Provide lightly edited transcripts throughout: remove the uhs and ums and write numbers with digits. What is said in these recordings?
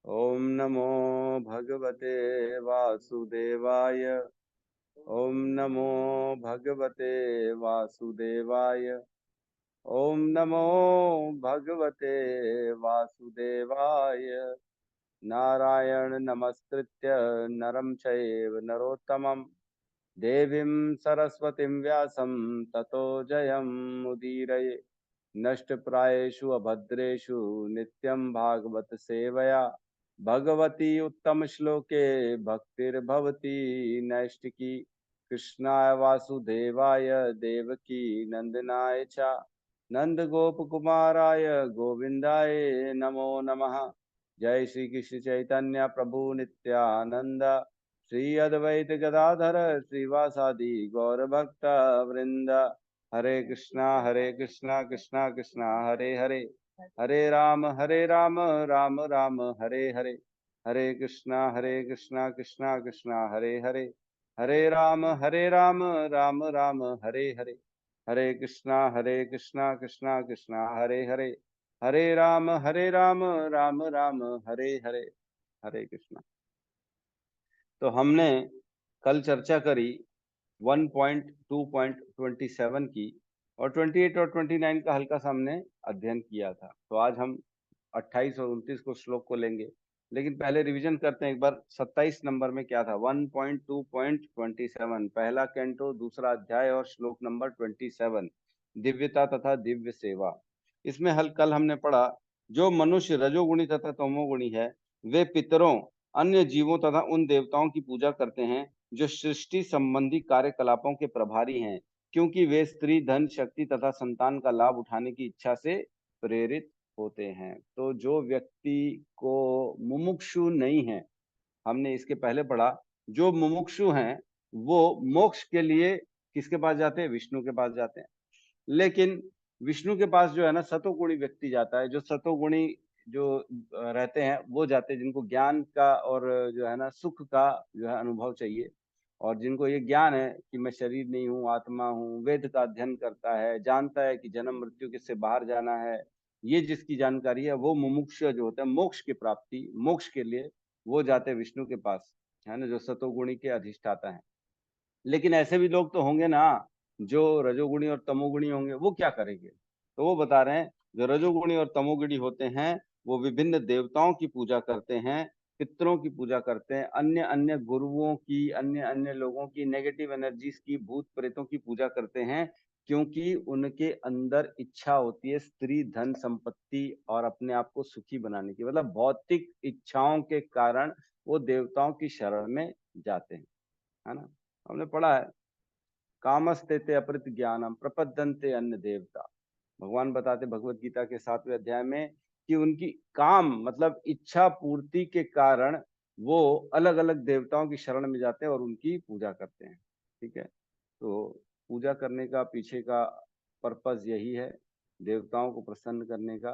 ओम नमो भगवते वासुदेवाय। ओम नमो भगवते वासुदेवाय। ओम नमो भगवते वासुदेवाय। नारायण नमस्कृत्य नरं चैव नरोत्तमं देवीं सरस्वतीं व्यासं ततो जयमुदीरये। नष्टप्रायेषु अभद्रेषु नित्यं भागवत सेवया भगवती उत्तम श्लोके भक्तिर्भवती नैष्टिकी। कृष्णाय वासुदेवाय देवकी नंदनाय च नंद गोप कुमाराय गोविंदाय नमो नमः। जय श्री कृष्ण चैतन्य प्रभु नित्यानंद श्री अद्वैत गदाधर श्रीवासादि गौर भक्त वृंद। हरे कृष्णा कृष्णा कृष्णा हरे हरे, हरे राम राम राम हरे हरे। हरे कृष्णा कृष्णा कृष्णा हरे हरे, हरे राम राम राम हरे हरे। हरे कृष्णा कृष्णा कृष्णा हरे हरे, हरे राम राम राम हरे हरे। हरे कृष्णा। तो हमने कल चर्चा करी 1.2.27 की, और 28 और 29 का हल्का सा हमने अध्ययन किया था। तो आज हम 28 और 29 को श्लोक को लेंगे, लेकिन पहले रिवीजन करते हैं एक बार। 27 नंबर में क्या था? 1.2.27 पहला कैंटो दूसरा अध्याय और श्लोक नंबर 27, दिव्यता तथा दिव्य सेवा। इसमें कल हमने पढ़ा, जो मनुष्य रजोगुणी तथा तमोगुणी है वे पितरों, अन्य जीवों तथा उन देवताओं की पूजा करते हैं जो सृष्टि संबंधी कार्यकलापों के प्रभारी हैं, क्योंकि वे स्त्री, धन, शक्ति तथा संतान का लाभ उठाने की इच्छा से प्रेरित होते हैं। तो जो व्यक्ति को मुमुक्षु नहीं है, हमने इसके पहले पढ़ा, जो मुमुक्षु हैं वो मोक्ष के लिए किसके पास जाते हैं? विष्णु के पास जाते हैं। लेकिन विष्णु के पास जो है ना, सतोगुणी व्यक्ति जाता है। जो सतोगुणी जो रहते हैं वो जाते हैं, जिनको ज्ञान का और जो है ना सुख का जो है अनुभव चाहिए, और जिनको ये ज्ञान है कि मैं शरीर नहीं हूँ, आत्मा हूँ, वेद का अध्ययन करता है, जानता है कि जन्म मृत्यु किससे बाहर जाना है, ये जिसकी जानकारी है, वो मुमुक्ष जो होता है मोक्ष की प्राप्ति, मोक्ष के लिए वो जाते हैं विष्णु के पास, है ना, जो सतोगुणी के अधिष्ठाता है। लेकिन ऐसे भी लोग तो होंगे ना जो रजोगुणी और तमोगुणी होंगे, वो क्या करेंगे? तो वो बता रहे हैं, जो रजोगुणी और तमोगुणी होते हैं वो विभिन्न देवताओं की पूजा करते हैं, पितरों की पूजा करते हैं, अन्य अन्य गुरुओं की, अन्य अन्य लोगों की, नेगेटिव एनर्जीज की, भूत प्रेतों की पूजा करते हैं, क्योंकि उनके अंदर इच्छा होती है स्त्री, धन, संपत्ति और अपने आप को सुखी बनाने की। मतलब भौतिक इच्छाओं के कारण वो देवताओं की शरण में जाते हैं, है ना। हमने पढ़ा है, कामस्ते ते अपरित ज्ञानम प्रपद्यन्ते अन्य देवता। भगवान बताते भगवत गीता के 7वें अध्याय में कि उनकी काम मतलब इच्छा पूर्ति के कारण वो अलग अलग देवताओं की शरण में जाते हैं और उनकी पूजा करते हैं। ठीक है, तो पूजा करने का पीछे का पर्पस यही है, देवताओं को प्रसन्न करने का,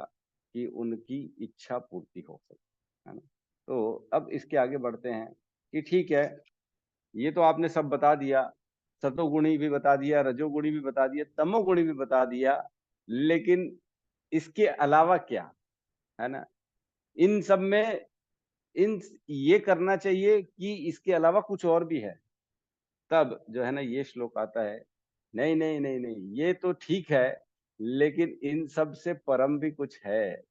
कि उनकी इच्छा पूर्ति हो सके, है ना। तो अब इसके आगे बढ़ते हैं कि ठीक है, ये तो आपने सब बता दिया, सतोगुणी भी बता दिया, रजोगुणी भी बता दिया, तमोगुणी भी बता दिया, लेकिन इसके अलावा क्या, है ना? इन सब में इन ये करना चाहिए कि इसके अलावा कुछ और भी है। तब जो है ना ये श्लोक आता है, नहीं नहीं नहीं नहीं, ये तो ठीक है, लेकिन इन सब से परम भी कुछ है।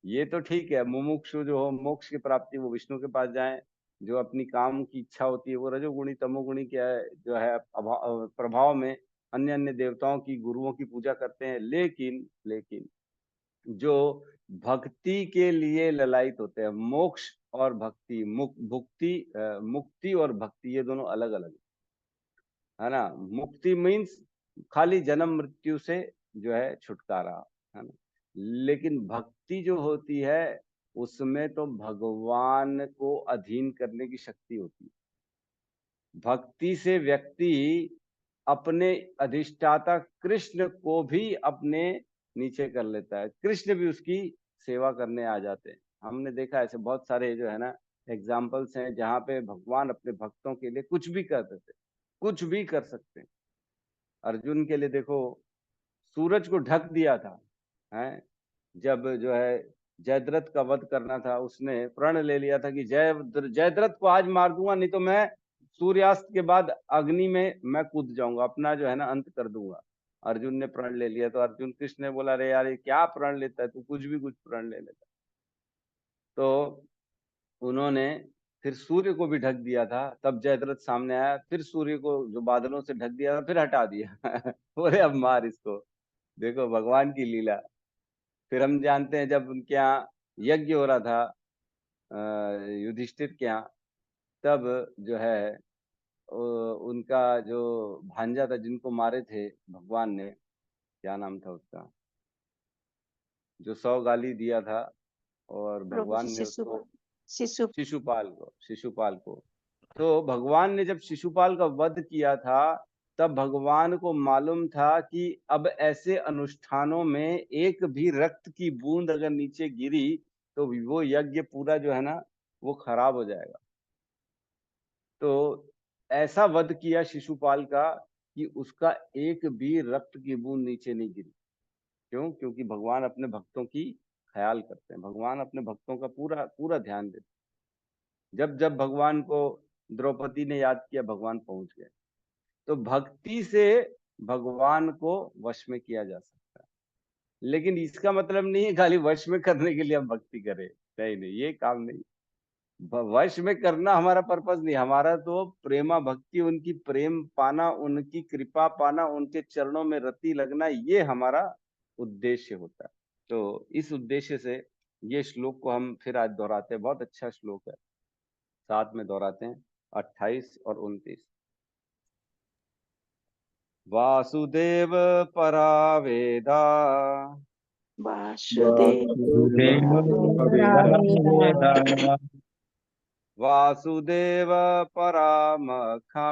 ये तो ठीक है, मुमुक्षु जो हो मोक्ष की प्राप्ति वो विष्णु के पास जाए, जो अपनी काम की इच्छा होती है वो रजोगुणी तमोगुणी क्या है जो है प्रभाव में अन्य अन्य देवताओं की, गुरुओं की पूजा करते हैं। लेकिन लेकिन जो भक्ति के लिए ललायित होते हैं, मोक्ष और भक्ति, मुक्ति और भक्ति ये दोनों अलग अलग है ना। मुक्ति मीन्स खाली जन्म मृत्यु से जो है छुटकारा, है ना। लेकिन भक्ति जो होती है उसमें तो भगवान को अधीन करने की शक्ति होती है। भक्ति से व्यक्ति अपने अधिष्ठाता कृष्ण को भी अपने नीचे कर लेता है, कृष्ण भी उसकी सेवा करने आ जाते हैं। हमने देखा ऐसे बहुत सारे जो है ना एग्जाम्पल्स हैं जहाँ पे भगवान अपने भक्तों के लिए कुछ भी कर देते, कुछ भी कर सकते हैं। अर्जुन के लिए देखो, सूरज को ढक दिया था, है, जब जो है जयद्रथ का वध करना था, उसने प्रण ले लिया था कि जयद्रथ को आज मार दूंगा, नहीं तो मैं सूर्यास्त के बाद अग्नि में मैं कूद जाऊंगा, अपना जो है ना अंत कर दूंगा। अर्जुन ने प्रण ले लिया, तो अर्जुन कृष्ण ने बोला, अरे यार ये क्या प्रण लेता है तू, कुछ भी कुछ प्रण ले लेता। तो उन्होंने फिर सूर्य को भी ढक दिया था, तब जयद्रथ सामने आया, फिर सूर्य को जो बादलों से ढक दिया था फिर हटा दिया। बोले अब मार इसको। देखो भगवान की लीला। फिर हम जानते हैं जब उनके यहाँ यज्ञ हो रहा था युधिष्ठिर के यहाँ, तब जो है उनका जो भांजा था जिनको मारे थे भगवान ने, क्या नाम था उसका, जो 100 गाली दिया था और प्रभु भगवान जी ने उसको, शिशुपाल को। तो भगवान ने जब शिशुपाल का वध किया था, तब भगवान को मालूम था कि अब ऐसे अनुष्ठानों में एक भी रक्त की बूंद अगर नीचे गिरी तो वो यज्ञ पूरा जो है ना वो खराब हो जाएगा। तो ऐसा वध किया शिशुपाल का कि उसका एक भी रक्त की बूंद नीचे नहीं गिरी। क्यों? क्योंकि भगवान अपने भक्तों की ख्याल करते हैं, भगवान अपने भक्तों का पूरा पूरा ध्यान देते हैं। जब जब भगवान को द्रौपदी ने याद किया, भगवान पहुंच गए। तो भक्ति से भगवान को वश में किया जा सकता है, लेकिन इसका मतलब नहीं है खाली वश में करने के लिए हम भक्ति करें। नहीं नहीं, ये काम नहीं। वश में करना हमारा पर्पज नहीं, हमारा तो प्रेमा भक्ति, उनकी प्रेम पाना, उनकी कृपा पाना, उनके चरणों में रति लगना, ये हमारा उद्देश्य होता है। तो इस उद्देश्य से ये श्लोक को हम फिर आज दोहराते हैं। बहुत अच्छा श्लोक है, साथ में दोहराते हैं 28 और 29। वासुदेव परा वेदा, वासुदेव परामखा,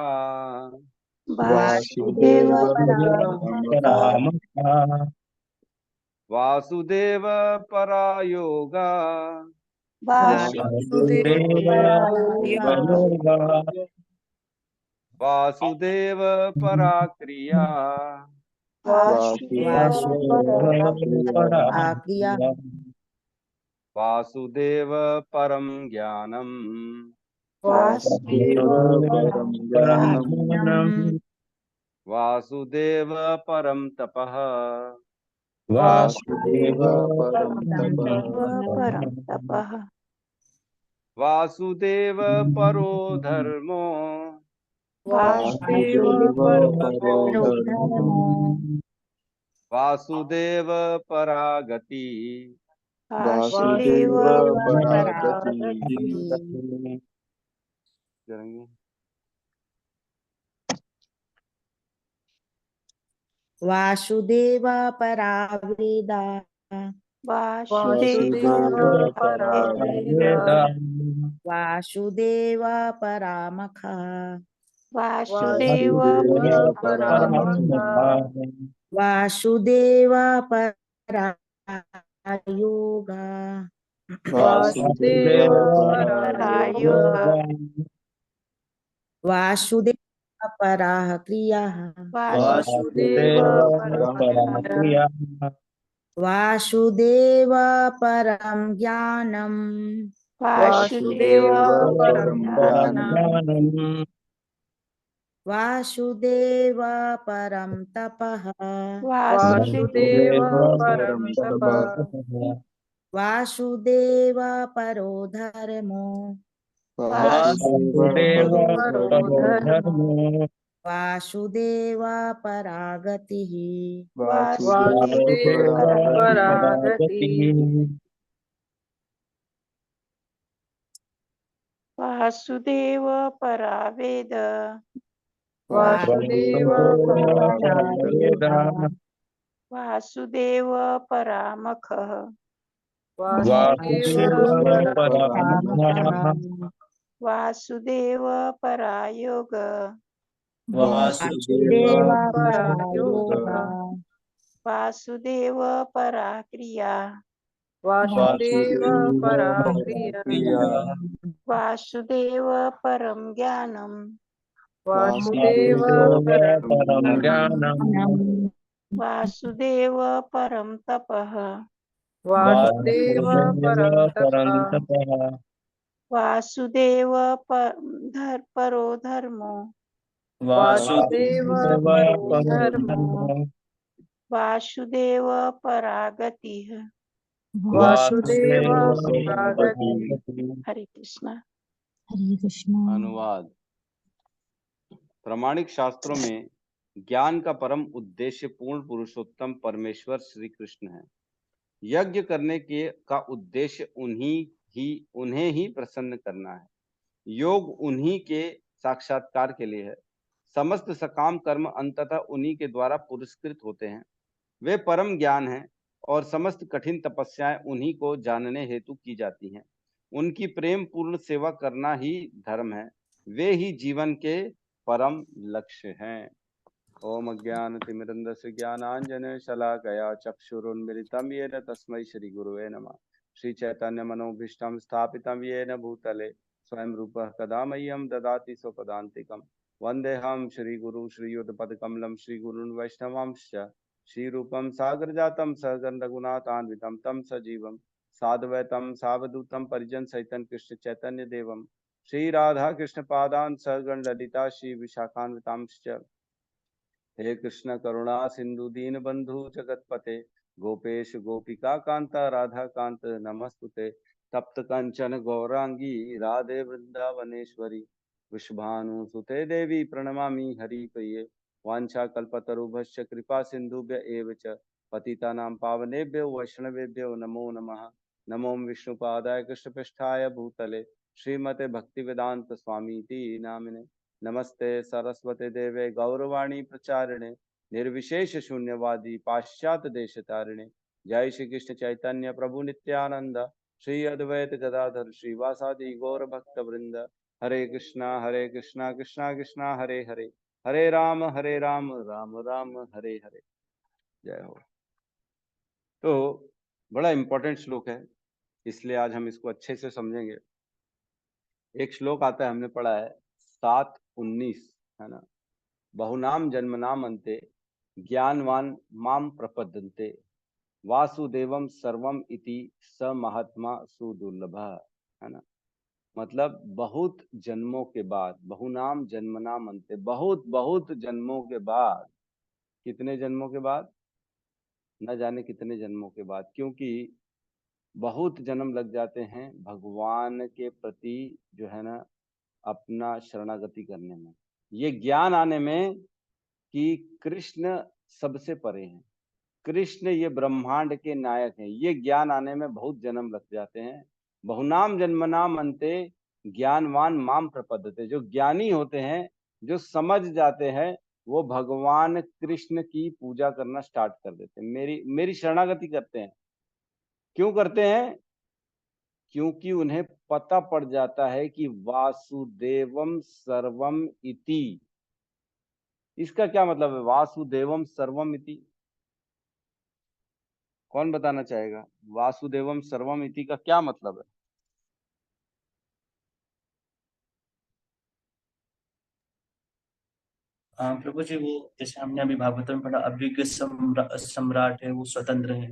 वासुदेव परायोगा, वासुदेव पराक्रिया, वासुदेव परम ज्ञानम, वासुदेव परम तपः, वासुदेव परो धर्मो, वासुदेव परागति, करेंगे। वासुदेव परावेदा, वासुदेव परामखा, वासुदेव परायोगा, वासुदेव पराः क्रियाः, वासुदेव परम ज्ञानम्, वासुदेव परम तपः, वासुदेव परो धर्मो, वासुदेव परागतिः, वासुदेव परावेद, वासुदेव परामखः, वासुदेव परायोग, वासुदेव परायोगा, वासुदेव पराक्रिया, वासुदेव परम ज्ञानम्, वासुदेव परम तपः, वासुदेव परम तपः वासुदेव परो धर्मो वासुदेव परो धर्मो वासुदेव परागतिः। वासुदेव परागतिः। हरे कृष्णा। हरे कृष्णा। अनुवाद। प्रामाणिक शास्त्रों में ज्ञान का परम उद्देश्य पूर्ण पुरुषोत्तम परमेश्वर श्री कृष्ण है। यज्ञ करने के का उद्देश्य उन्हें ही प्रसन्न करना है। योग उन्हीं के साक्षात्कार के लिए है। समस्त सकाम कर्म अंततः उन्हीं के द्वारा पुरस्कृत होते हैं। वे परम ज्ञान हैं और समस्त कठिन तपस्याएं उन्हीं को जानने हेतु की जाती हैं। उनकी प्रेम पूर्ण सेवा करना ही धर्म है। वे ही जीवन के परम लक्ष्य हैं। ओम अज्ञानतिमिरन्धस्य ज्ञानाञ्जने शलाकया चक्षुरुन्मिलितं येन तस्मै श्री गुरुवे नमः। श्री चैतन्य मनोभीष्टं स्थापितं येन भूतले स्वयं रूपः कदा मह्यं ददाति स्वपदान्तिकं। वन्देऽहं श्रीगुरु श्रीयुतपदकमलं श्रीगुरून् वैष्णवांश्च श्रीरूपं सागरजातं सहगण रघुनाथान्वितं तं सजीवं साद्वैतं सावधूतं परिजनसहितं कृष्ण चैतन्य देवं श्री राधा कृष्ण पादान् सहगण ललिता श्री विशाखान्वितांश्च। हे कृष्ण करुणा सिंधु दीन बंधु जगतपते गोपेश गोपिका कांता राधा कांत नमस्तुते। तप्त कंचन गौरांगी राधे वृंदावनेश्वरी वृषभानुसुते देवी प्रणमामि हरिप्रिये। वांछा कल्पतरुभ्यश्च कृपा सिंधुभ्य एव च पतितानां पावनेभ्यो वैष्णवेभ्यो नमो नमः। नमो विष्णुपादाय कृष्णपृष्ठाय भूतले श्रीमते भक्तिवेदांत स्वामीति नामिने। नमस्ते सरस्वते देवे गौरवाणी प्रचारिणे निर्विशेष शून्यवादी पाश्चात्य देश तारिणे। जय श्री कृष्ण चैतन्य प्रभु नित्यानंद श्री अद्वैत गदाधर श्रीवासादि गौर भक्त वृंद। हरे कृष्णा कृष्णा कृष्णा हरे हरे हरे राम राम राम हरे हरे। जय हो। तो बड़ा इंपॉर्टेंट श्लोक है, इसलिए आज हम इसको अच्छे से समझेंगे। एक श्लोक आता है, हमने पढ़ा है 7:19, है ना। बहुनाम जन्मनाम अन्ते ज्ञानवान माम प्रपद्यन्ते वासुदेवम सर्वम इति स महात्मा सुदुर्लभ, है ना। मतलब बहुत जन्मों के बाद, बहुनाम जन्मनाम अन्ते, बहुत बहुत जन्मों के बाद। कितने जन्मों के बाद? न जाने कितने जन्मों के बाद, क्योंकि बहुत जन्म लग जाते हैं भगवान के प्रति जो है ना अपना शरणागति करने में, ये ज्ञान आने में कि कृष्ण सबसे परे हैं, कृष्ण ये ब्रह्मांड के नायक हैं, ये ज्ञान आने में बहुत जन्म लग जाते हैं। बहुनाम जन्मनाम अन्ते ज्ञानवान माम प्रपद्यते, जो ज्ञानी होते हैं, जो समझ जाते हैं, वो भगवान कृष्ण की पूजा करना स्टार्ट कर देते हैं, मेरी शरणागति करते हैं। क्यों करते हैं? क्योंकि उन्हें पता पड़ जाता है कि वासुदेवम सर्वम इति। इसका क्या मतलब है वासुदेवम सर्वम इति? कौन बताना चाहेगा? वासुदेवम सर्वम इति का क्या मतलब है? प्रभु जी, वो जैसे हमने अभी भागवत में पढ़ा, अभिज्ञ सम्राट है, वो स्वतंत्र है।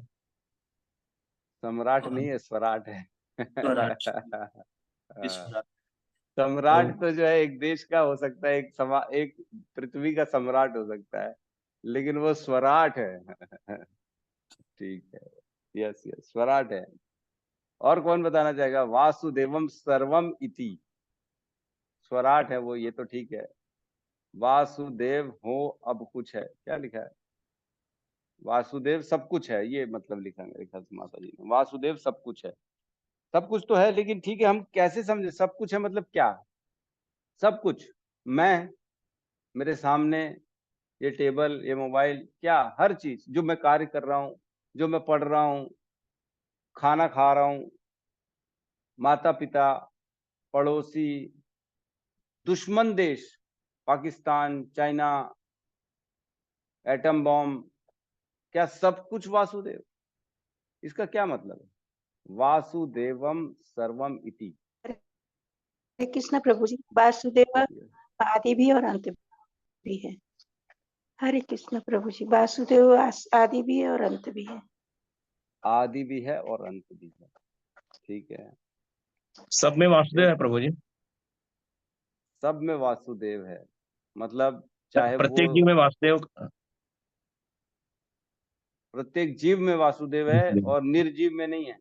सम्राट नहीं है, स्वराट है। स्वराट, स्वराट। सम्राट तो जो है एक देश का हो सकता है, एक पृथ्वी का सम्राट हो सकता है, लेकिन वो स्वराट है। ठीक है, यस यस, स्वराट है। और कौन बताना चाहेगा? वासुदेवम सर्वम इति, स्वराट है वो, ये तो ठीक है। वासुदेव हो अब कुछ है, क्या लिखा है? वासुदेव सब कुछ है, ये मतलब लिखा है मेरे ख्याल से माता जी ने। वासुदेव सब कुछ है, सब कुछ तो है, लेकिन ठीक है, हम कैसे समझे सब कुछ है मतलब क्या? सब कुछ, मैं, मेरे सामने ये टेबल, ये मोबाइल, क्या हर चीज जो मैं कार्य कर रहा हूँ, जो मैं पढ़ रहा हूँ, खाना खा रहा हूँ, माता पिता, पड़ोसी, दुश्मन देश पाकिस्तान, चाइना, एटम बॉम्ब, क्या सब कुछ वासुदेव? इसका क्या मतलब है? वासुदेवम सर्वम इति। हरे कृष्ण प्रभु जी। वासुदेव आदि भी और अंत भी है। हरे कृष्ण प्रभु जी। वासुदेव आदि भी है और अंत भी है। आदि भी है और अंत भी है। ठीक है, सब में वासुदेव है प्रभु जी। सब में वासुदेव है, मतलब चाहे प्रत्येक वो जीव में वासुदेव। प्रत्येक जीव में वासुदेव है और निर्जीव में नहीं है।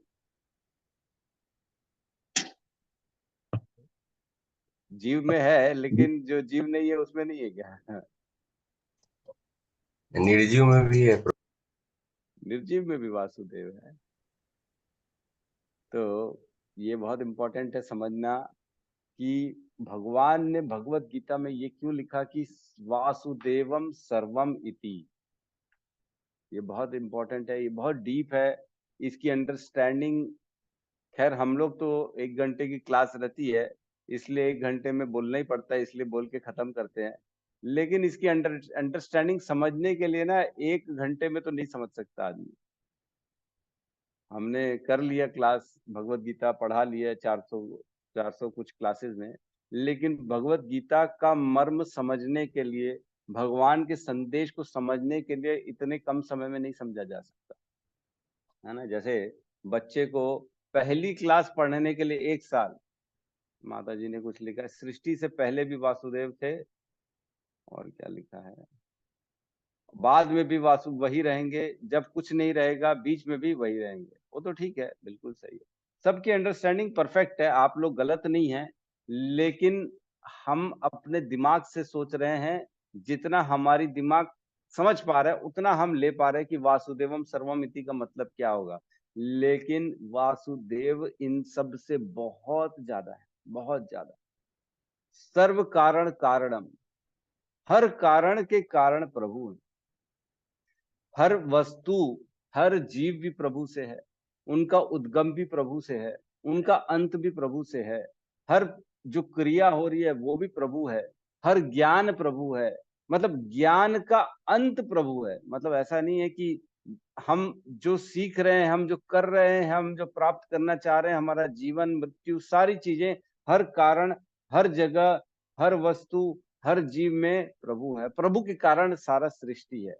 जीव में है लेकिन जो जीव नहीं है उसमें नहीं है क्या? निर्जीव में भी है। निर्जीव में भी वासुदेव है। तो ये बहुत इंपॉर्टेंट है समझना कि भगवान ने भगवत गीता में ये क्यों लिखा कि वासुदेवम सर्वम इति। ये बहुत इंपॉर्टेंट है, ये बहुत डीप है, इसकी अंडरस्टैंडिंग। खैर हम लोग तो 1 घंटे की क्लास रहती है, इसलिए 1 घंटे में बोलना ही पड़ता है, इसलिए बोल के खत्म करते हैं। लेकिन इसकी अंडरस्टैंडिंग समझने के लिए ना 1 घंटे में तो नहीं समझ सकता आदमी। हमने कर लिया क्लास, भगवत गीता पढ़ा लिया 400 कुछ क्लासेस में, लेकिन भगवत गीता का मर्म समझने के लिए, भगवान के संदेश को समझने के लिए इतने कम समय में नहीं समझा जा सकता, है ना। जैसे बच्चे को पहली क्लास पढ़ने के लिए 1 साल, माता जी ने कुछ लिखा है, सृष्टि से पहले भी वासुदेव थे, और क्या लिखा है, बाद में भी वासु वही रहेंगे, जब कुछ नहीं रहेगा बीच में भी वही रहेंगे। वो तो ठीक है, बिल्कुल सही है, सबकी अंडरस्टैंडिंग परफेक्ट है, आप लोग गलत नहीं है। लेकिन हम अपने दिमाग से सोच रहे हैं, जितना हमारी दिमाग समझ पा रहा है उतना हम ले पा रहे हैं कि वासुदेवम सर्वमिति का मतलब क्या होगा। लेकिन वासुदेव इन सब से बहुत ज्यादा है, बहुत ज्यादा। सर्व कारण कारणम, हर कारण के कारण प्रभु है। हर वस्तु, हर जीव भी प्रभु से है, उनका उद्गम भी प्रभु से है, उनका अंत भी प्रभु से है। हर जो क्रिया हो रही है वो भी प्रभु है। हर ज्ञान प्रभु है, मतलब ज्ञान का अंत प्रभु है। मतलब ऐसा नहीं है कि हम जो सीख रहे हैं, हम जो कर रहे हैं, हम जो प्राप्त करना चाह रहे हैं, हमारा जीवन मृत्यु सारी चीजें, हर कारण, हर जगह, हर वस्तु, हर जीव में प्रभु है। प्रभु के कारण सारा सृष्टि है।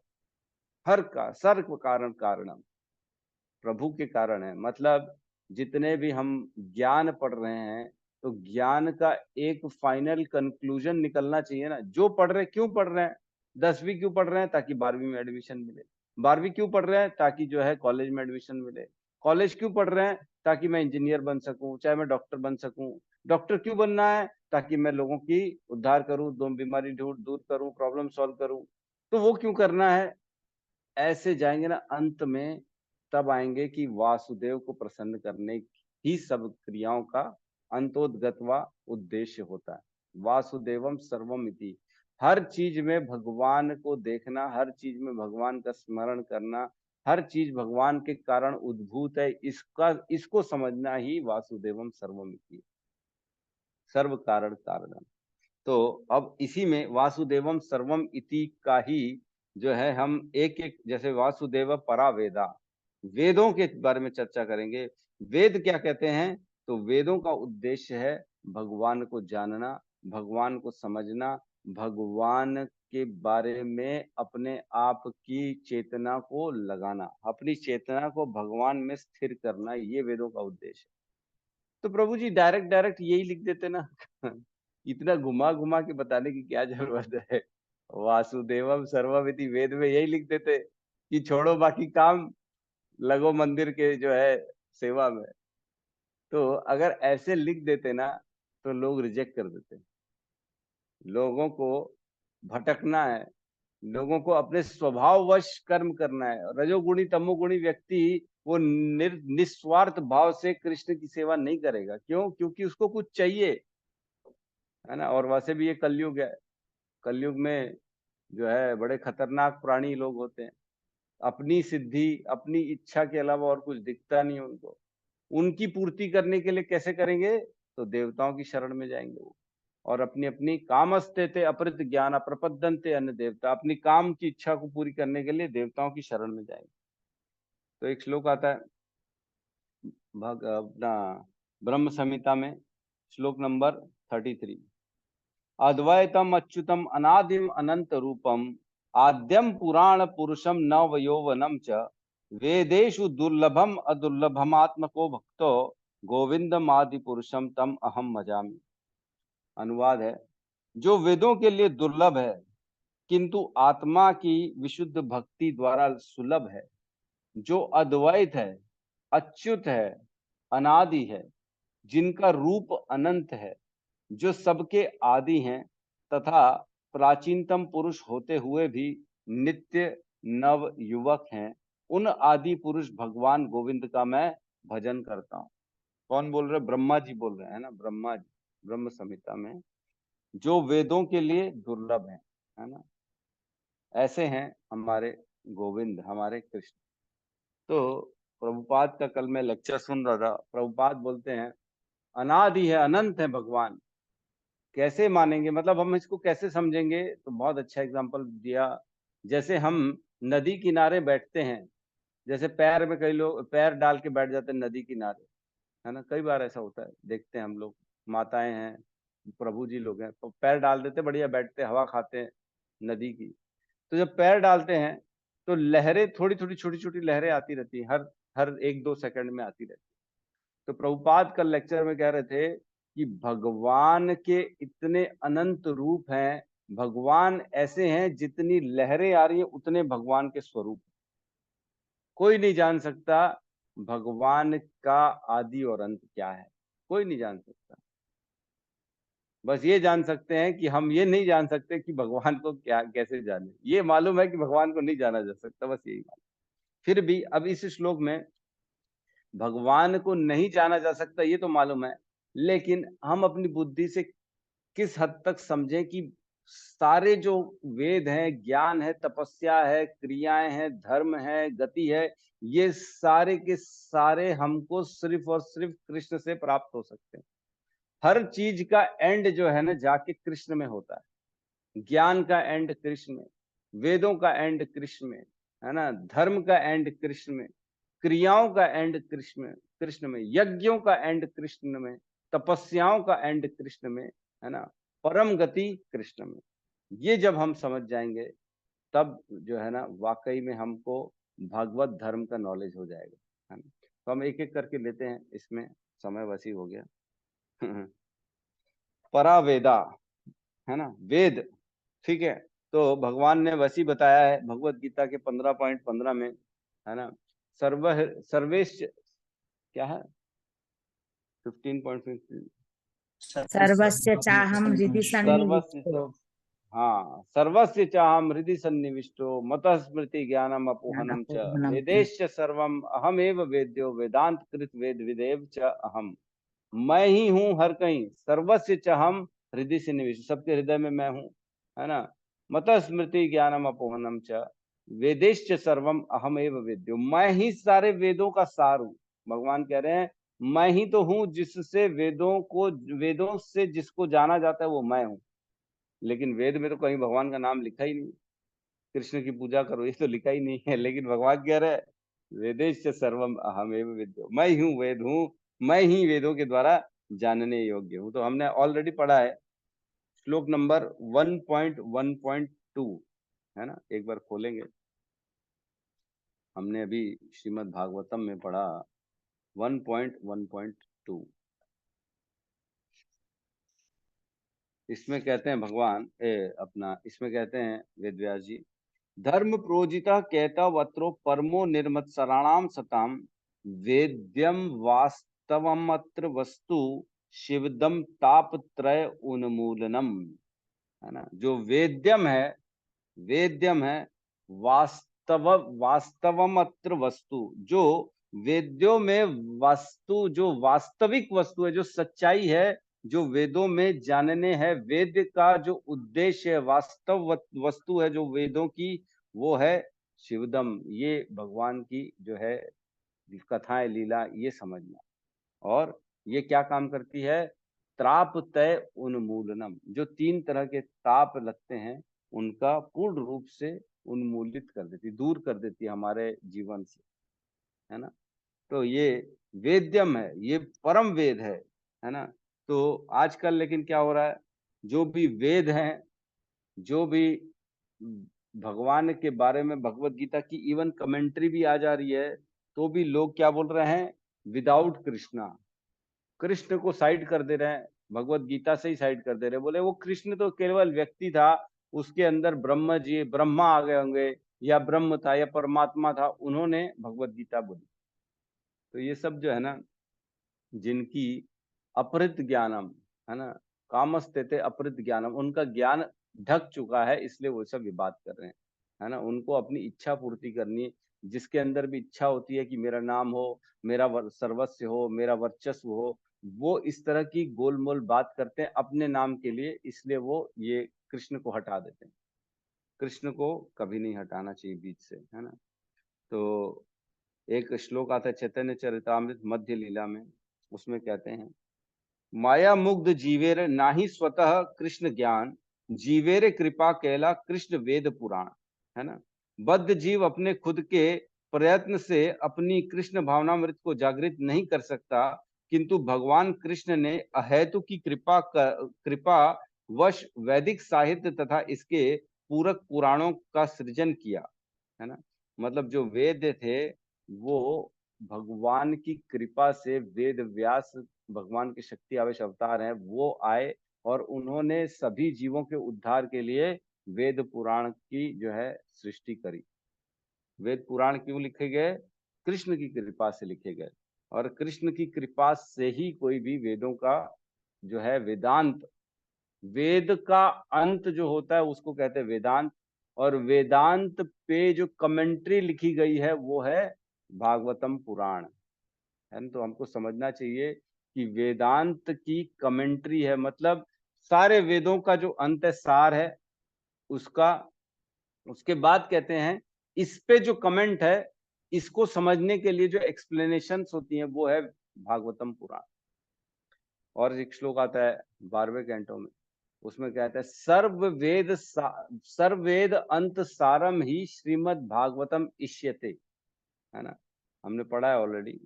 हर का सर्व कारण कारणम, प्रभु के कारण है। मतलब जितने भी हम ज्ञान पढ़ रहे हैं, तो ज्ञान का एक फाइनल कंक्लूजन निकलना चाहिए ना। जो पढ़ रहे, क्यों पढ़ रहे हैं? 10वीं क्यों पढ़ रहे हैं? ताकि 12वीं में एडमिशन मिले। 12वीं क्यों पढ़ रहे हैं? ताकि जो है कॉलेज में एडमिशन मिले। कॉलेज क्यों पढ़ रहे हैं? ताकि मैं इंजीनियर बन सकूं, चाहे मैं डॉक्टर बन सकूं। डॉक्टर क्यों बनना है? ताकि मैं लोगों की उद्धार करूं, दो बीमारी दूर करूं, प्रॉब्लम सॉल्व करूं। तो वो क्यों करना है? ऐसे जाएंगे ना, अंत में तब आएंगे कि वासुदेव को प्रसन्न करने ही सब क्रियाओं का अंतोदगतवा उद्देश्य होता है। वासुदेवम सर्वमिति, हर चीज में भगवान को देखना, हर चीज में भगवान का स्मरण करना, हर चीज भगवान के कारण उद्भूत है, इसको समझना ही वासुदेवम सर्वमिति, सर्व कारण कारणम। तो अब इसी में वासुदेवम सर्वम इति का ही जो है हम एक एक, जैसे वासुदेव परा वेदा, वेदों के बारे में चर्चा करेंगे। वेद क्या कहते हैं? तो वेदों का उद्देश्य है भगवान को जानना, भगवान को समझना, भगवान के बारे में अपने आप की चेतना को लगाना, अपनी चेतना को भगवान में स्थिर करना, ये वेदों का उद्देश्य है। तो प्रभु जी डायरेक्ट डायरेक्ट यही लिख देते ना। इतना घुमा घुमा के बताने की क्या जरूरत है? वासुदेवम सर्वमिति वेद में यही लिख देते कि छोड़ो बाकी काम, लगो मंदिर के जो है सेवा में। तो अगर ऐसे लिख देते ना, तो लोग रिजेक्ट कर देते। लोगों को भटकना है, लोगों को अपने स्वभाववश कर्म करना है। रजोगुणी तमोगुणी व्यक्ति वो निस्वार्थ भाव से कृष्ण की सेवा नहीं करेगा। क्यों? क्योंकि उसको कुछ चाहिए, है ना। और वैसे भी ये कलयुग है, कलयुग में जो है बड़े खतरनाक प्राणी लोग होते हैं। अपनी सिद्धि, अपनी इच्छा के अलावा और कुछ दिखता नहीं उनको। उनकी पूर्ति करने के लिए कैसे करेंगे? तो देवताओं की शरण में जाएंगे वो, और अपनी अपनी कामस्ते थे अपरित ज्ञान प्रपद्यन्ते अन्य देवता, अपनी काम की इच्छा को पूरी करने के लिए देवताओं की शरण में जाएंगे। तो एक श्लोक आता है अपना ब्रह्म संहिता में, श्लोक नंबर 33, अद्वैतम अच्युतम अनादिम अनंत रूपम आद्यम पुराण पुरुषम नव यौवनम च वेदेषु दुर्लभम अदुर्लभमात्मको भक्तो गोविंदमादि पुरुषम तम अहम भजामि। अनुवाद है, जो वेदों के लिए दुर्लभ है किंतु आत्मा की विशुद्ध भक्ति द्वारा सुलभ है, जो अद्वैत है, अच्युत है, अनादि है, जिनका रूप अनंत है, जो सबके आदि हैं तथा प्राचीनतम पुरुष होते हुए भी नित्य नव युवक हैं, उन आदि पुरुष भगवान गोविंद का मैं भजन करता हूँ। कौन बोल रहे? ब्रह्मा जी बोल रहे हैं ना, ब्रह्मा जी, ब्रह्म संहिता में, जो वेदों के लिए दुर्लभ है ना, ऐसे हैं हमारे गोविंद, हमारे कृष्ण। तो प्रभुपाद का कल मैं लेक्चर सुन रहा था, प्रभुपाद बोलते हैं अनादि है, अनंत है भगवान। कैसे मानेंगे, मतलब हम इसको कैसे समझेंगे? तो बहुत अच्छा एग्जांपल दिया। जैसे हम नदी किनारे बैठते हैं, जैसे पैर में कई लोग पैर डाल के बैठ जाते हैं नदी किनारे, है ना, कई बार ऐसा होता है, देखते हैं हम लोग, माताएं हैं, प्रभु जी लोग हैं, तो पैर डाल देते, बढ़िया बैठते, हवा खाते हैं नदी की। तो जब पैर डालते हैं तो लहरें, थोड़ी थोड़ी छोटी छोटी लहरें आती रहती है, हर हर 1-2 सेकंड में आती रहती है। तो प्रभुपाद कल लेक्चर में कह रहे थे कि भगवान के इतने अनंत रूप हैं, भगवान ऐसे हैं, जितनी लहरें आ रही हैं उतने भगवान के स्वरूप। कोई नहीं जान सकता भगवान का आदि और अंत क्या है, कोई नहीं जान सकता। बस ये जान सकते हैं कि हम ये नहीं जान सकते कि भगवान को क्या कैसे जाने। ये मालूम है कि भगवान को नहीं जाना जा सकता, बस यही मालूम। फिर भी अब इस श्लोक में भगवान को नहीं जाना जा सकता ये तो मालूम है, लेकिन हम अपनी बुद्धि से किस हद तक समझें कि सारे जो वेद हैं, ज्ञान है, तपस्या है, क्रियाएं हैं, धर्म है, गति है, ये सारे के सारे हमको सिर्फ और सिर्फ कृष्ण से प्राप्त हो सकते हैं। हर चीज का एंड जो है ना जाके कृष्ण में होता है। ज्ञान का एंड कृष्ण में, वेदों का एंड कृष्ण में, है ना, धर्म का एंड कृष्ण में, क्रियाओं का एंड कृष्ण में, यज्ञों का एंड कृष्ण में, तपस्याओं का एंड कृष्ण में, है ना, परम गति कृष्ण में। ये जब हम समझ जाएंगे तब जो है ना वाकई में हमको भागवत धर्म का नॉलेज हो जाएगा, है ना। तो हम एक एक करके लेते हैं, इसमें समय वसी हो गया। परावेदा, है ना, वेद, ठीक है। तो भगवान ने वसी बताया है भगवत गीता के 15.15 में, है ना, सर्वेश क्या है 15.15, सर्वस्य चाहम हृदि सर्वस्य, सन्निविष्टो हाँ, सर्वस्य चाहम हृदि सन्निविष्टो मतः स्मृति ज्ञानम अपोहनम च अपोहनम च। वेदेश्च सर्वम अहमेव वेद्यो वेदांत कृत वेद विदेव च अहम। मैं ही हूँ हर कहीं, सर्वस्य चाहम हृदय से निविष्ट, सबके हृदय में मैं हूँ, है ना। मतः स्मृति ज्ञानम अपोहनम च वेदेश्च सर्वम अहमेव वेद्यो, मैं ही सारे वेदों का सार हूँ। भगवान कह रहे हैं मैं ही तो हूँ जिससे वेदों से जिसको जाना जाता है वो मैं हूँ। लेकिन वेद में तो कहीं भगवान का नाम लिखा ही नहीं, कृष्ण की पूजा करो ये तो लिखा ही नहीं है, लेकिन भगवान कह रहे हैं वेदेश सर्वम अहमेव वेद्यो, मैं ही हूँ वेद हूँ, मैं ही वेदों के द्वारा जानने योग्य हूँ। तो हमने ऑलरेडी पढ़ा है श्लोक नंबर 1.1.2, है ना, एक बार खोलेंगे। हमने अभी श्रीमद् भागवतम में पढ़ा 1.1.2। इसमें कहते हैं भगवान इसमें कहते हैं वेदव्यास जी, धर्म प्रोजिता कहता वत्रो परमो निर्मत्सराणाम सताम वेद्यम वास्तवमत्र वस्तु शिवदम तापत्रय उन्मूलनम, है ना। जो वेद्यम है वास्तवमत्र वस्तु, जो वेद्यों में वस्तु, जो वास्तविक वस्तु है, जो सच्चाई है, जो वेदों में जानने है, वेद का जो उद्देश्य है, वास्तव वस्तु है जो वेदों की, वो है शिवदम, ये भगवान की जो है कथाएं, लीला, ये समझना। और ये क्या काम करती है? त्राप तय उन्मूलनम, जो 3 तरह के ताप लगते हैं उनका पूर्ण रूप से उन्मूलित कर देती, दूर कर देती है हमारे जीवन से, है ना। तो ये वेद्यम है, ये परम वेद है ना। तो आजकल लेकिन क्या हो रहा है, जो भी वेद हैं, जो भी भगवान के बारे में भगवत गीता की इवन कमेंट्री भी आ जा रही है, तो भी लोग क्या बोल रहे हैं, विदाउट कृष्णा। कृष्ण को साइड कर दे रहे हैं, भगवत गीता से ही साइड कर दे रहे हैं। बोले वो कृष्ण तो केवल व्यक्ति था, उसके अंदर ब्रह्मा आ गए होंगे, या ब्रह्म था, या परमात्मा था, उन्होंने भगवत गीता बोली। तो ये सब जो है ना, जिनकी अपहृत ज्ञानम है ना, कामस्ते अपहृत ज्ञानम, उनका ज्ञान ढक चुका है, इसलिए वो सब विवाद कर रहे हैं, है ना। उनको अपनी इच्छा पूर्ति करनी है। जिसके अंदर भी इच्छा होती है कि मेरा नाम हो, मेरा सर्वस्व हो, मेरा वर्चस्व हो, वो इस तरह की गोलमोल बात करते हैं अपने नाम के लिए, इसलिए वो ये कृष्ण को हटा देते हैं। कृष्ण को कभी नहीं हटाना चाहिए बीच से, है ना। तो एक श्लोक आता है चैतन्य चरितामृत मध्य लीला में, उसमें कहते हैं, माया मुग्ध जीवेर नाही स्वतः कृष्ण ज्ञान, जीवेरे कृपा कैला कृष्ण वेद पुराण, है ना। बद्ध जीव अपने खुद के प्रयत्न से अपनी कृष्ण भावनामृत को जागृत नहीं कर सकता, किंतु भगवान कृष्ण ने अहेतु की कृपा वश वैदिक साहित्य तथा इसके पूरक पुराणों का सृजन किया, है ना। मतलब जो वेद थे वो भगवान की कृपा से, वेद व्यास भगवान के शक्ति आवेश अवतार हैं, वो आए और उन्होंने सभी जीवों के उद्धार के लिए वेद पुराण की जो है सृष्टि करी। वेद पुराण क्यों लिखे गए, कृष्ण की कृपा से लिखे गए, और कृष्ण की कृपा से ही कोई भी वेदों का जो है वेदांत, वेद का अंत जो होता है उसको कहते हैं वेदांत, और वेदांत पे जो कमेंट्री लिखी गई है वो है भागवतम पुराण, है ना। तो हमको समझना चाहिए कि वेदांत की कमेंट्री है, मतलब सारे वेदों का जो अंत है, सार है उसका। उसके बाद कहते हैं इस पे जो कमेंट है, इसको समझने के लिए जो एक्सप्लेनेशंस होती हैं वो है भागवतम पुराण। और एक श्लोक आता है 12वें कैंटो में, उसमें कहते हैं सर्ववेद अंत सारम ही श्रीमद् भागवतम इष्यते, है ना। हमने पढ़ा है ऑलरेडी,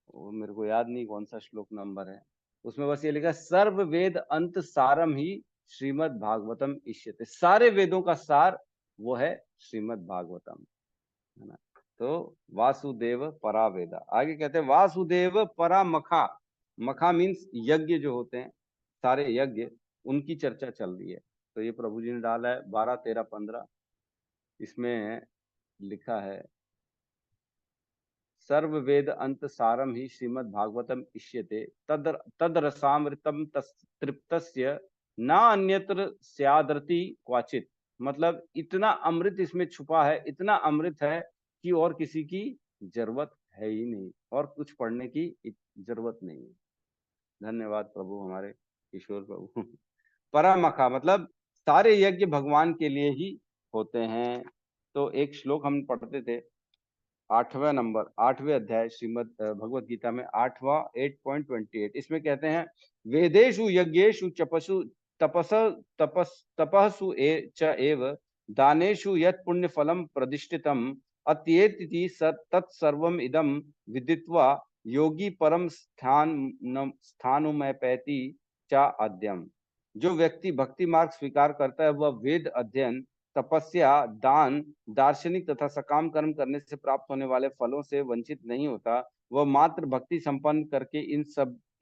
वो मेरे को याद नहीं कौन सा श्लोक नंबर है, उसमें बस ये लिखा सर्ववेद अंत सारम ही श्रीमद् भागवतम इष्यते, सारे वेदों का सार वो है श्रीमद् भागवतम, है ना। तो वासुदेव परा वेदा, आगे कहते हैं वासुदेव परा मखा, मखा मीन्स यज्ञ जो होते हैं, सारे यज्ञ, उनकी चर्चा चल रही है। तो ये प्रभु जी ने डाला है 12, 13, 15, इसमें लिखा है सर्ववेद अंत सारम ही श्रीमद् भागवतम इष्यते तद रसामृतम तृप्तस्य न अन्यत्र स्यादृति क्वाचित, मतलब इतना अमृत इसमें छुपा है, इतना अमृत है कि और किसी की जरूरत है ही नहीं, और कुछ पढ़ने की जरूरत नहीं है। धन्यवाद प्रभु हमारे ईश्वर प्रभु। परमखा मतलब सारे यज्ञ भगवान के लिए ही होते हैं। तो एक श्लोक हम पढ़ते थे 8वां नंबर 8वें अध्याय श्रीमद् भगवत गीता में 8वां 8.28, इसमें कहते हैं वेदेषु यज्ञेषु चपसु तपसु च एव दानेषु यत् पुण्य फलम प्रतिष्ठितम अत्येति तत्सर्वम इदम विदित्वा योगी परम स्थानुमैपैति च आद्यम। जो व्यक्ति भक्ति मार्ग स्वीकार करता है वह वेद अध्ययन, तपस्या, दान, दार्शनिक तथा सकाम कर्म करने से प्राप्त होने वाले फलों से वंचित नहीं होता। वह मात्र भक्ति संपन्न करके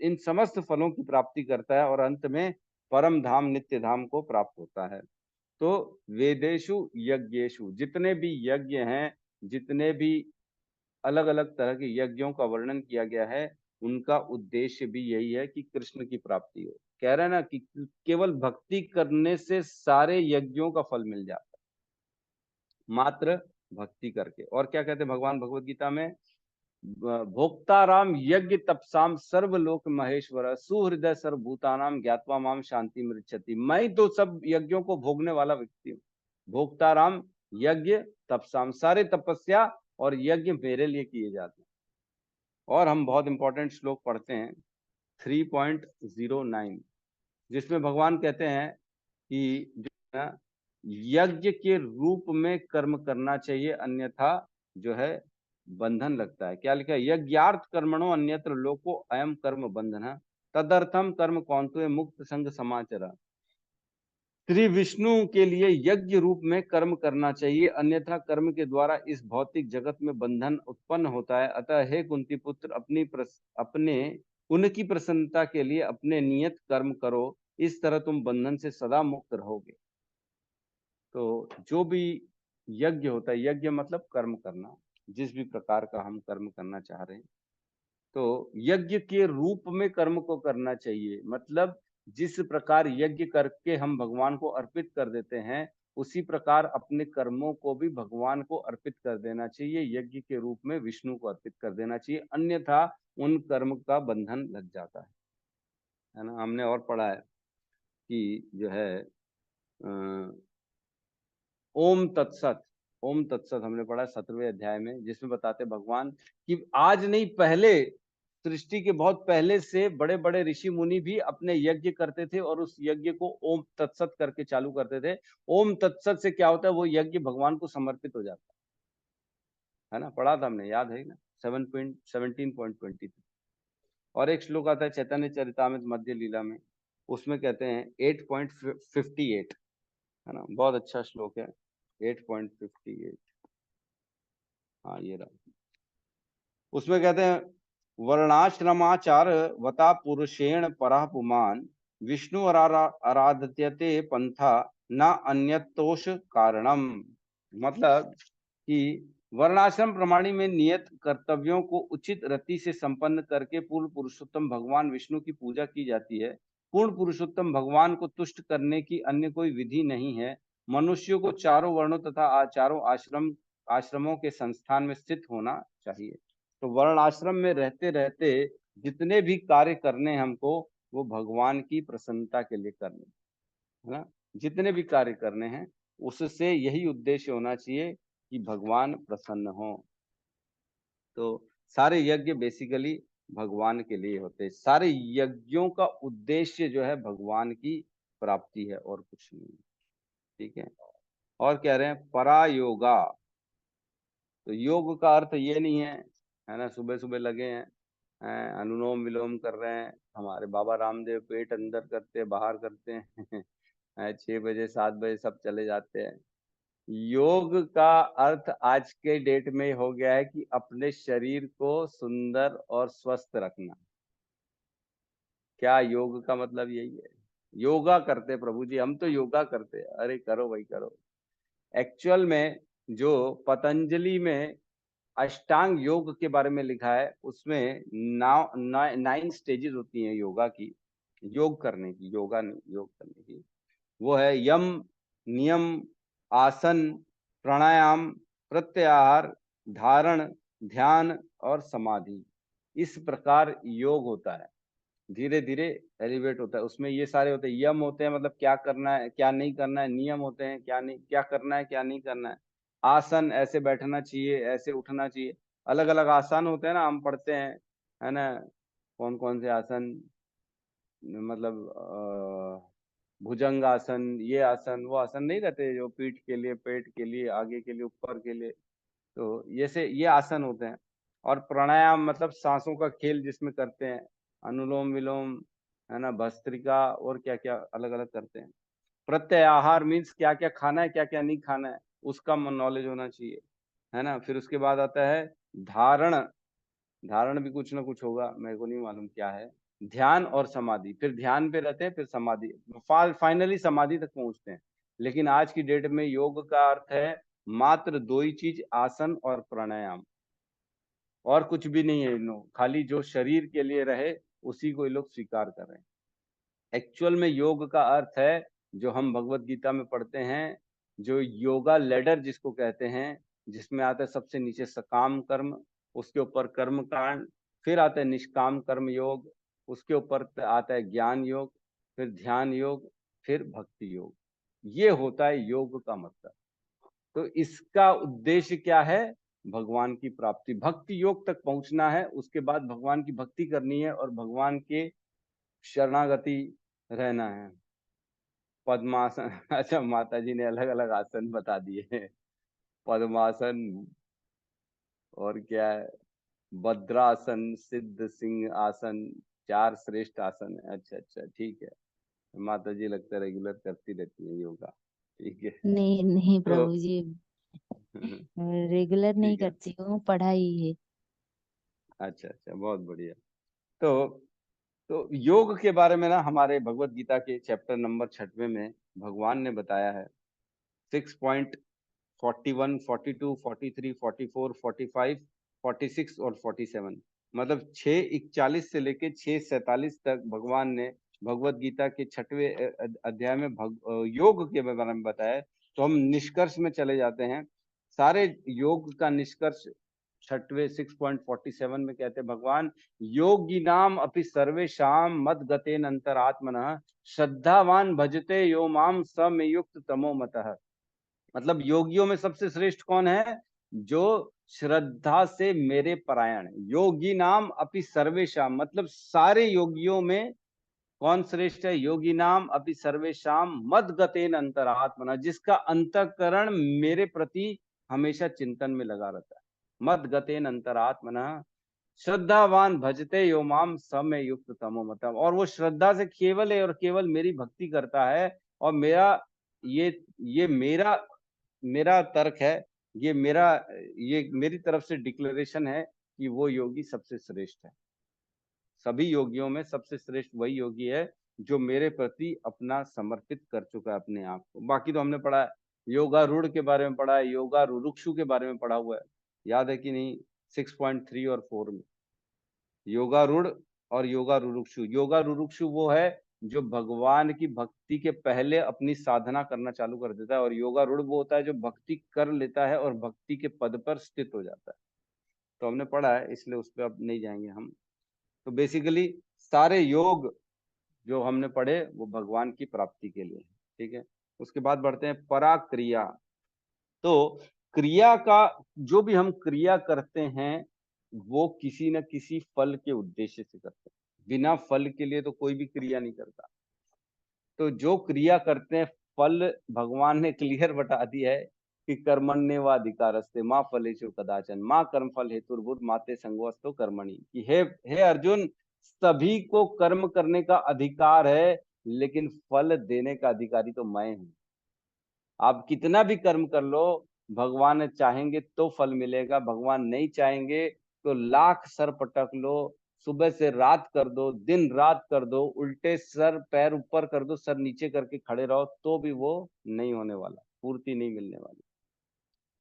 इन समस्त फलों की प्राप्ति करता है और अंत में परम धाम नित्य धाम को प्राप्त होता है। तो वेदेषु यज्ञेषु, जितने भी यज्ञ हैं, जितने भी अलग अलग तरह के यज्ञों का वर्णन किया गया है, उनका उद्देश्य भी यही है कि कृष्ण की प्राप्ति हो। कह रहे हैं ना कि केवल भक्ति करने से सारे यज्ञों का फल मिल जाता है, मात्र भक्ति करके। और क्या कहते हैं भगवान भगवत गीता में, भोक्ताराम यज्ञ तपसाम सर्वलोक महेश्वर सुहृदय सर्वभूतानाम ज्ञात्वा माम शांति मृच्छति। मैं तो सब यज्ञों को भोगने वाला व्यक्ति हूँ। भोक्ताराम यज्ञ तपसाम, सारे तपस्या और यज्ञ मेरे लिए किए जाते हैं। और हम बहुत इंपॉर्टेंट श्लोक पढ़ते हैं 3.09, जिसमें भगवान कहते हैं कि जो है यज्ञ के रूप में कर्म करना चाहिए, अन्यथा जो है बंधन लगता है। क्या लिखा है, यज्ञार्थ कर्मणो अन्यत्र लोको अयम कर्म बंधन तदर्थम कर्म कौंतु मुक्त संग समाचर। श्री विष्णु के लिए यज्ञ रूप में कर्म करना चाहिए, अन्यथा कर्म के द्वारा इस भौतिक जगत में बंधन उत्पन्न होता है। अतः हे कुंती पुत्र, अपने उनकी प्रसन्नता के लिए अपने नियत कर्म करो, इस तरह तुम बंधन से सदा मुक्त रहोगे। तो जो भी यज्ञ होता है, यज्ञ मतलब कर्म करना, जिस भी प्रकार का हम कर्म करना चाह रहे हैं, तो यज्ञ के रूप में कर्म को करना चाहिए। मतलब जिस प्रकार यज्ञ करके हम भगवान को अर्पित कर देते हैं, उसी प्रकार अपने कर्मों को भी भगवान को अर्पित कर देना चाहिए, यज्ञ के रूप में विष्णु को अर्पित कर देना चाहिए, अन्यथा उन कर्म का बंधन लग जाता है ना। हमने और पढ़ा है कि जो है ओम तत्सत, ओम तत्सत हमने पढ़ा 17वें अध्याय में, जिसमें बताते भगवान कि आज नहीं, पहले सृष्टि के बहुत पहले से बड़े बड़े ऋषि मुनि भी अपने यज्ञ करते थे और उस यज्ञ को ओम तत्सत करके चालू करते थे। ओम तत्सत से क्या होता है, वो यज्ञ भगवान को समर्पित हो जाता है ना। पढ़ा था हमने, याद है ना, 17.23। और एक श्लोक आता है चैतन्य चरितामृत मध्य लीला में, उसमें कहते हैं 8.58, है ना, बहुत अच्छा श्लोक है 8.58। हाँ ये रहा। उसमें कहते हैं वर्णाश्रमाचार वता पुरुषेण परः पुमान् विष्णु आराध्यते पंथा न अन्यतोष कारणम। मतलब कि वर्णाश्रम प्रणाली में नियत कर्तव्यों को उचित रति से संपन्न करके पूर्ण पुरुषोत्तम भगवान विष्णु की पूजा की जाती है। पूर्ण पुरुषोत्तम भगवान को तुष्ट करने की अन्य कोई विधि नहीं है। मनुष्यों को चारों वर्णों तथा चारों आश्रमों के संस्थान में स्थित होना चाहिए। तो वर्ण आश्रम में रहते रहते जितने भी कार्य करने हमको, वो भगवान की प्रसन्नता के लिए करने, है ना। जितने भी कार्य करने हैं उससे यही उद्देश्य होना चाहिए कि भगवान प्रसन्न हो। तो सारे यज्ञ बेसिकली भगवान के लिए होते हैं। सारे यज्ञों का उद्देश्य जो है भगवान की प्राप्ति है और कुछ नहीं। ठीक है। और कह रहे हैं परा योगा। तो योग का अर्थ ये नहीं है ना, सुबह सुबह लगे हैं, अनुलोम विलोम कर रहे हैं। हमारे बाबा रामदेव पेट अंदर करते बाहर करते हैं 6 बजे 7 बजे सब चले जाते हैं। योग का अर्थ आज के डेट में हो गया है कि अपने शरीर को सुंदर और स्वस्थ रखना। क्या योग का मतलब यही है? योगा करते प्रभु जी, हम तो योगा करते। अरे करो भाई करो। एक्चुअल में जो पतंजलि में अष्टांग योग के बारे में लिखा है, उसमें 9 स्टेजेस होती हैं योगा की, योग करने की, योगा नहीं, योग करने की। वो है यम, नियम, आसन, प्राणायाम, प्रत्याहार, धारण, ध्यान और समाधि। इस प्रकार योग होता है, धीरे धीरे एलिवेट होता है। उसमें ये सारे होते हैं। यम होते हैं मतलब क्या करना है क्या नहीं करना है, नियम होते हैं क्या नहीं, क्या करना है क्या नहीं करना है, आसन ऐसे बैठना चाहिए ऐसे उठना चाहिए। अलग अलग आसन होते हैं ना, हम पढ़ते हैं, है ना, कौन कौन से आसन, मतलब भुजंग आसन, ये आसन वो आसन नहीं रहते जो पीठ के लिए, पेट के लिए, आगे के लिए, ऊपर के लिए। तो ये आसन होते हैं। और प्राणायाम मतलब सांसों का खेल जिसमें करते हैं, अनुलोम विलोम, है ना, भस्त्रिका, और क्या क्या अलग अलग करते हैं। प्रत्याहार मीन्स क्या क्या खाना है क्या क्या नहीं खाना है, उसका नॉलेज होना चाहिए, है ना। फिर उसके बाद आता है धारण। धारण भी कुछ ना कुछ होगा, मेरे को नहीं मालूम क्या है। ध्यान और समाधि, फिर ध्यान पे रहते हैं, फिर समाधि, फाइनली समाधि तक पहुंचते हैं। लेकिन आज की डेट में योग का अर्थ है मात्र 2 ही चीज, आसन और प्राणायाम, और कुछ भी नहीं है। इन लोग खाली जो शरीर के लिए रहे उसी को ये लोग स्वीकार कर रहे हैं। एक्चुअल में योग का अर्थ है जो हम भगवत गीता में पढ़ते हैं, जो योगा लेडर जिसको कहते हैं, जिसमें आता है सबसे नीचे सकाम कर्म, उसके ऊपर कर्म कांड, फिर आता है निष्काम कर्म योग, उसके ऊपर आता है ज्ञान योग, फिर ध्यान योग, फिर भक्ति योग। ये होता है योग का मतलब। तो इसका उद्देश्य क्या है? भगवान की प्राप्ति, भक्ति योग तक पहुंचना है। उसके बाद भगवान की भक्ति करनी है और भगवान के शरणागति रहना है। पद्मासन अच्छा, माता जी ने अलग अलग आसन बता दिए पद्मासन, और क्या है, भद्रासन, सिद्ध सिंह आसन, 4 श्रेष्ठ आसन है। अच्छा अच्छा ठीक है। माता जी लगता है रेगुलर करती रहती है योगा। ठीक है। नहीं नहीं तो प्रभु जी, रेगुलर नहीं ठीक है। करती हूँ, पढ़ाई है। अच्छा अच्छा, बहुत बढ़िया। तो योग के बारे में ना हमारे भगवत गीता के चैप्टर नंबर 6वें में भगवान ने बताया है 6.41, 42, 43, 44, 45, 46 और 47, मतलब 6:41 से लेके 6:47 तक भगवान ने भगवत गीता के 6वें अध्याय में योग के बारे में बताया। तो हम निष्कर्ष में चले जाते हैं। सारे योग का निष्कर्ष 6वें 6.47 में कहते हैं भगवान, योगी नाम अपि सर्वेशाम मद गतेन अंतरात्मनः श्रद्धावान भजते यो माम समयुक्त तमो मतः। मतलब योगियों में सबसे श्रेष्ठ कौन है? जो श्रद्धा से मेरे परायण। योगी नाम अपि सर्वेशाम, मतलब सारे योगियों में कौन श्रेष्ठ है? योगी नाम अपि सर्वेशाम मद गतेन अंतरात्मना, जिसका अंतःकरण मेरे प्रति हमेशा चिंतन में लगा रहता है। मद गतेन अंतरात्मना श्रद्धावान भजते यो माम समय युक्त तमो मतम, और वो श्रद्धा से केवल और केवल मेरी भक्ति करता है। और मेरा ये मेरा तर्क है, ये मेरी तरफ से डिक्लेरेशन है कि वो योगी सबसे श्रेष्ठ है। सभी योगियों में सबसे श्रेष्ठ वही योगी है जो मेरे प्रति अपना समर्पित कर चुका है अपने आप को। बाकी तो हमने पढ़ा है, योगारूढ़ के बारे में पढ़ा है, योगारुरुक्षु के बारे में पढ़ा हुआ है, याद है कि नहीं? 6.3 और 4 में योगारूढ़ और योगारुरुक्षु। योगारुरुक्षु वो है जो भगवान की भक्ति के पहले अपनी साधना करना चालू कर देता है, और योगारूढ़ वो होता है जो भक्ति कर लेता है और भक्ति के पद पर स्थित हो जाता है। तो हमने पढ़ा है, इसलिए उस पर अब नहीं जाएंगे हम। तो बेसिकली सारे योग जो हमने पढ़े वो भगवान की प्राप्ति के लिए है। ठीक है। उसके बाद बढ़ते हैं पराक्रिया। तो क्रिया का, जो भी हम क्रिया करते हैं वो किसी न किसी फल के उद्देश्य से करते हैं। बिना फल के लिए तो कोई भी क्रिया नहीं करता। तो जो क्रिया करते हैं, फल भगवान ने क्लियर बता दिया है कि कर्मण्येवाधिकारस्ते माँ फलेषु कदाचन माँ कर्म फल हेतुर्भूत माते संगोऽस्तु कर्मणि, कि हे अर्जुन, सभी को कर्म करने का अधिकार है, लेकिन फल देने का अधिकारी तो मैं हूं। आप कितना भी कर्म कर लो, भगवान चाहेंगे तो फल मिलेगा, भगवान नहीं चाहेंगे तो लाख सर पटक लो, सुबह से रात कर दो, दिन रात कर दो, उल्टे सर पैर ऊपर कर दो, सर नीचे करके खड़े रहो, तो भी वो नहीं होने वाला, पूर्ति नहीं मिलने वाली,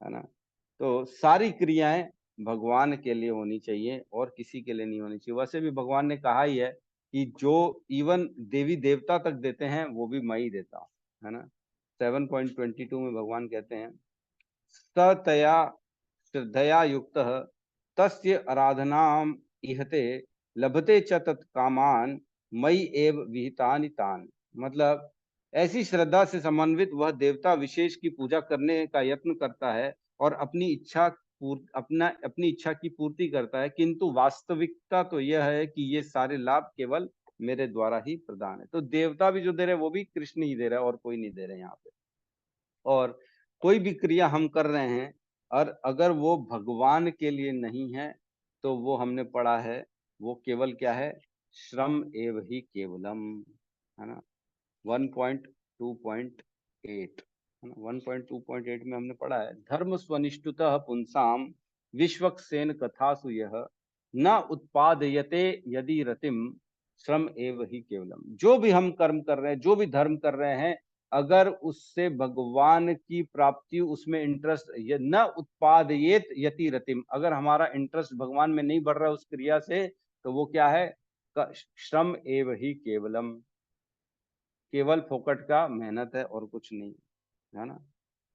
है ना। तो सारी क्रियाएं भगवान के लिए होनी चाहिए और किसी के लिए नहीं होनी चाहिए। वैसे भी भगवान ने कहा ही है कि जो इवन देवी देवता तक देते हैं वो भी मैं ही देता हूँ, है ना। 7.22 में भगवान कहते हैं, सतया श्रद्धया युक्त तस्य आराधनाम इहते लभते च तत्कामान मयि एव विहितानि तान। मतलब ऐसी श्रद्धा से समन्वित वह देवता विशेष की पूजा करने का यत्न करता है और अपनी इच्छा की पूर्ति करता है, किंतु वास्तविकता तो यह है कि ये सारे लाभ केवल मेरे द्वारा ही प्रदान है। तो देवता भी जो दे रहे हैं वो भी कृष्ण ही दे रहा है और कोई नहीं दे रहे यहाँ पे। और कोई भी क्रिया हम कर रहे हैं और अगर वो भगवान के लिए नहीं है तो वो हमने पढ़ा है, वो केवल क्या है? श्रम एव ही केवलम, है ना। 1.2.8, है ना। 1.2.8 में हमने पढ़ा है, धर्म स्वनिष्ठुतः पुंसाम विश्वक्सेन कथासु यह न उत्पादयते यदि रतिम श्रम एव ही केवलम। जो भी हम कर्म कर रहे हैं, जो भी धर्म कर रहे हैं, अगर उससे भगवान की प्राप्ति, उसमें इंटरेस्ट न उत्पादयेत यति रतिम, अगर हमारा इंटरेस्ट भगवान में नहीं बढ़ रहा है उस क्रिया से, तो वो क्या है? श्रम एव ही केवलम, केवल फोकट का मेहनत है और कुछ नहीं, है ना।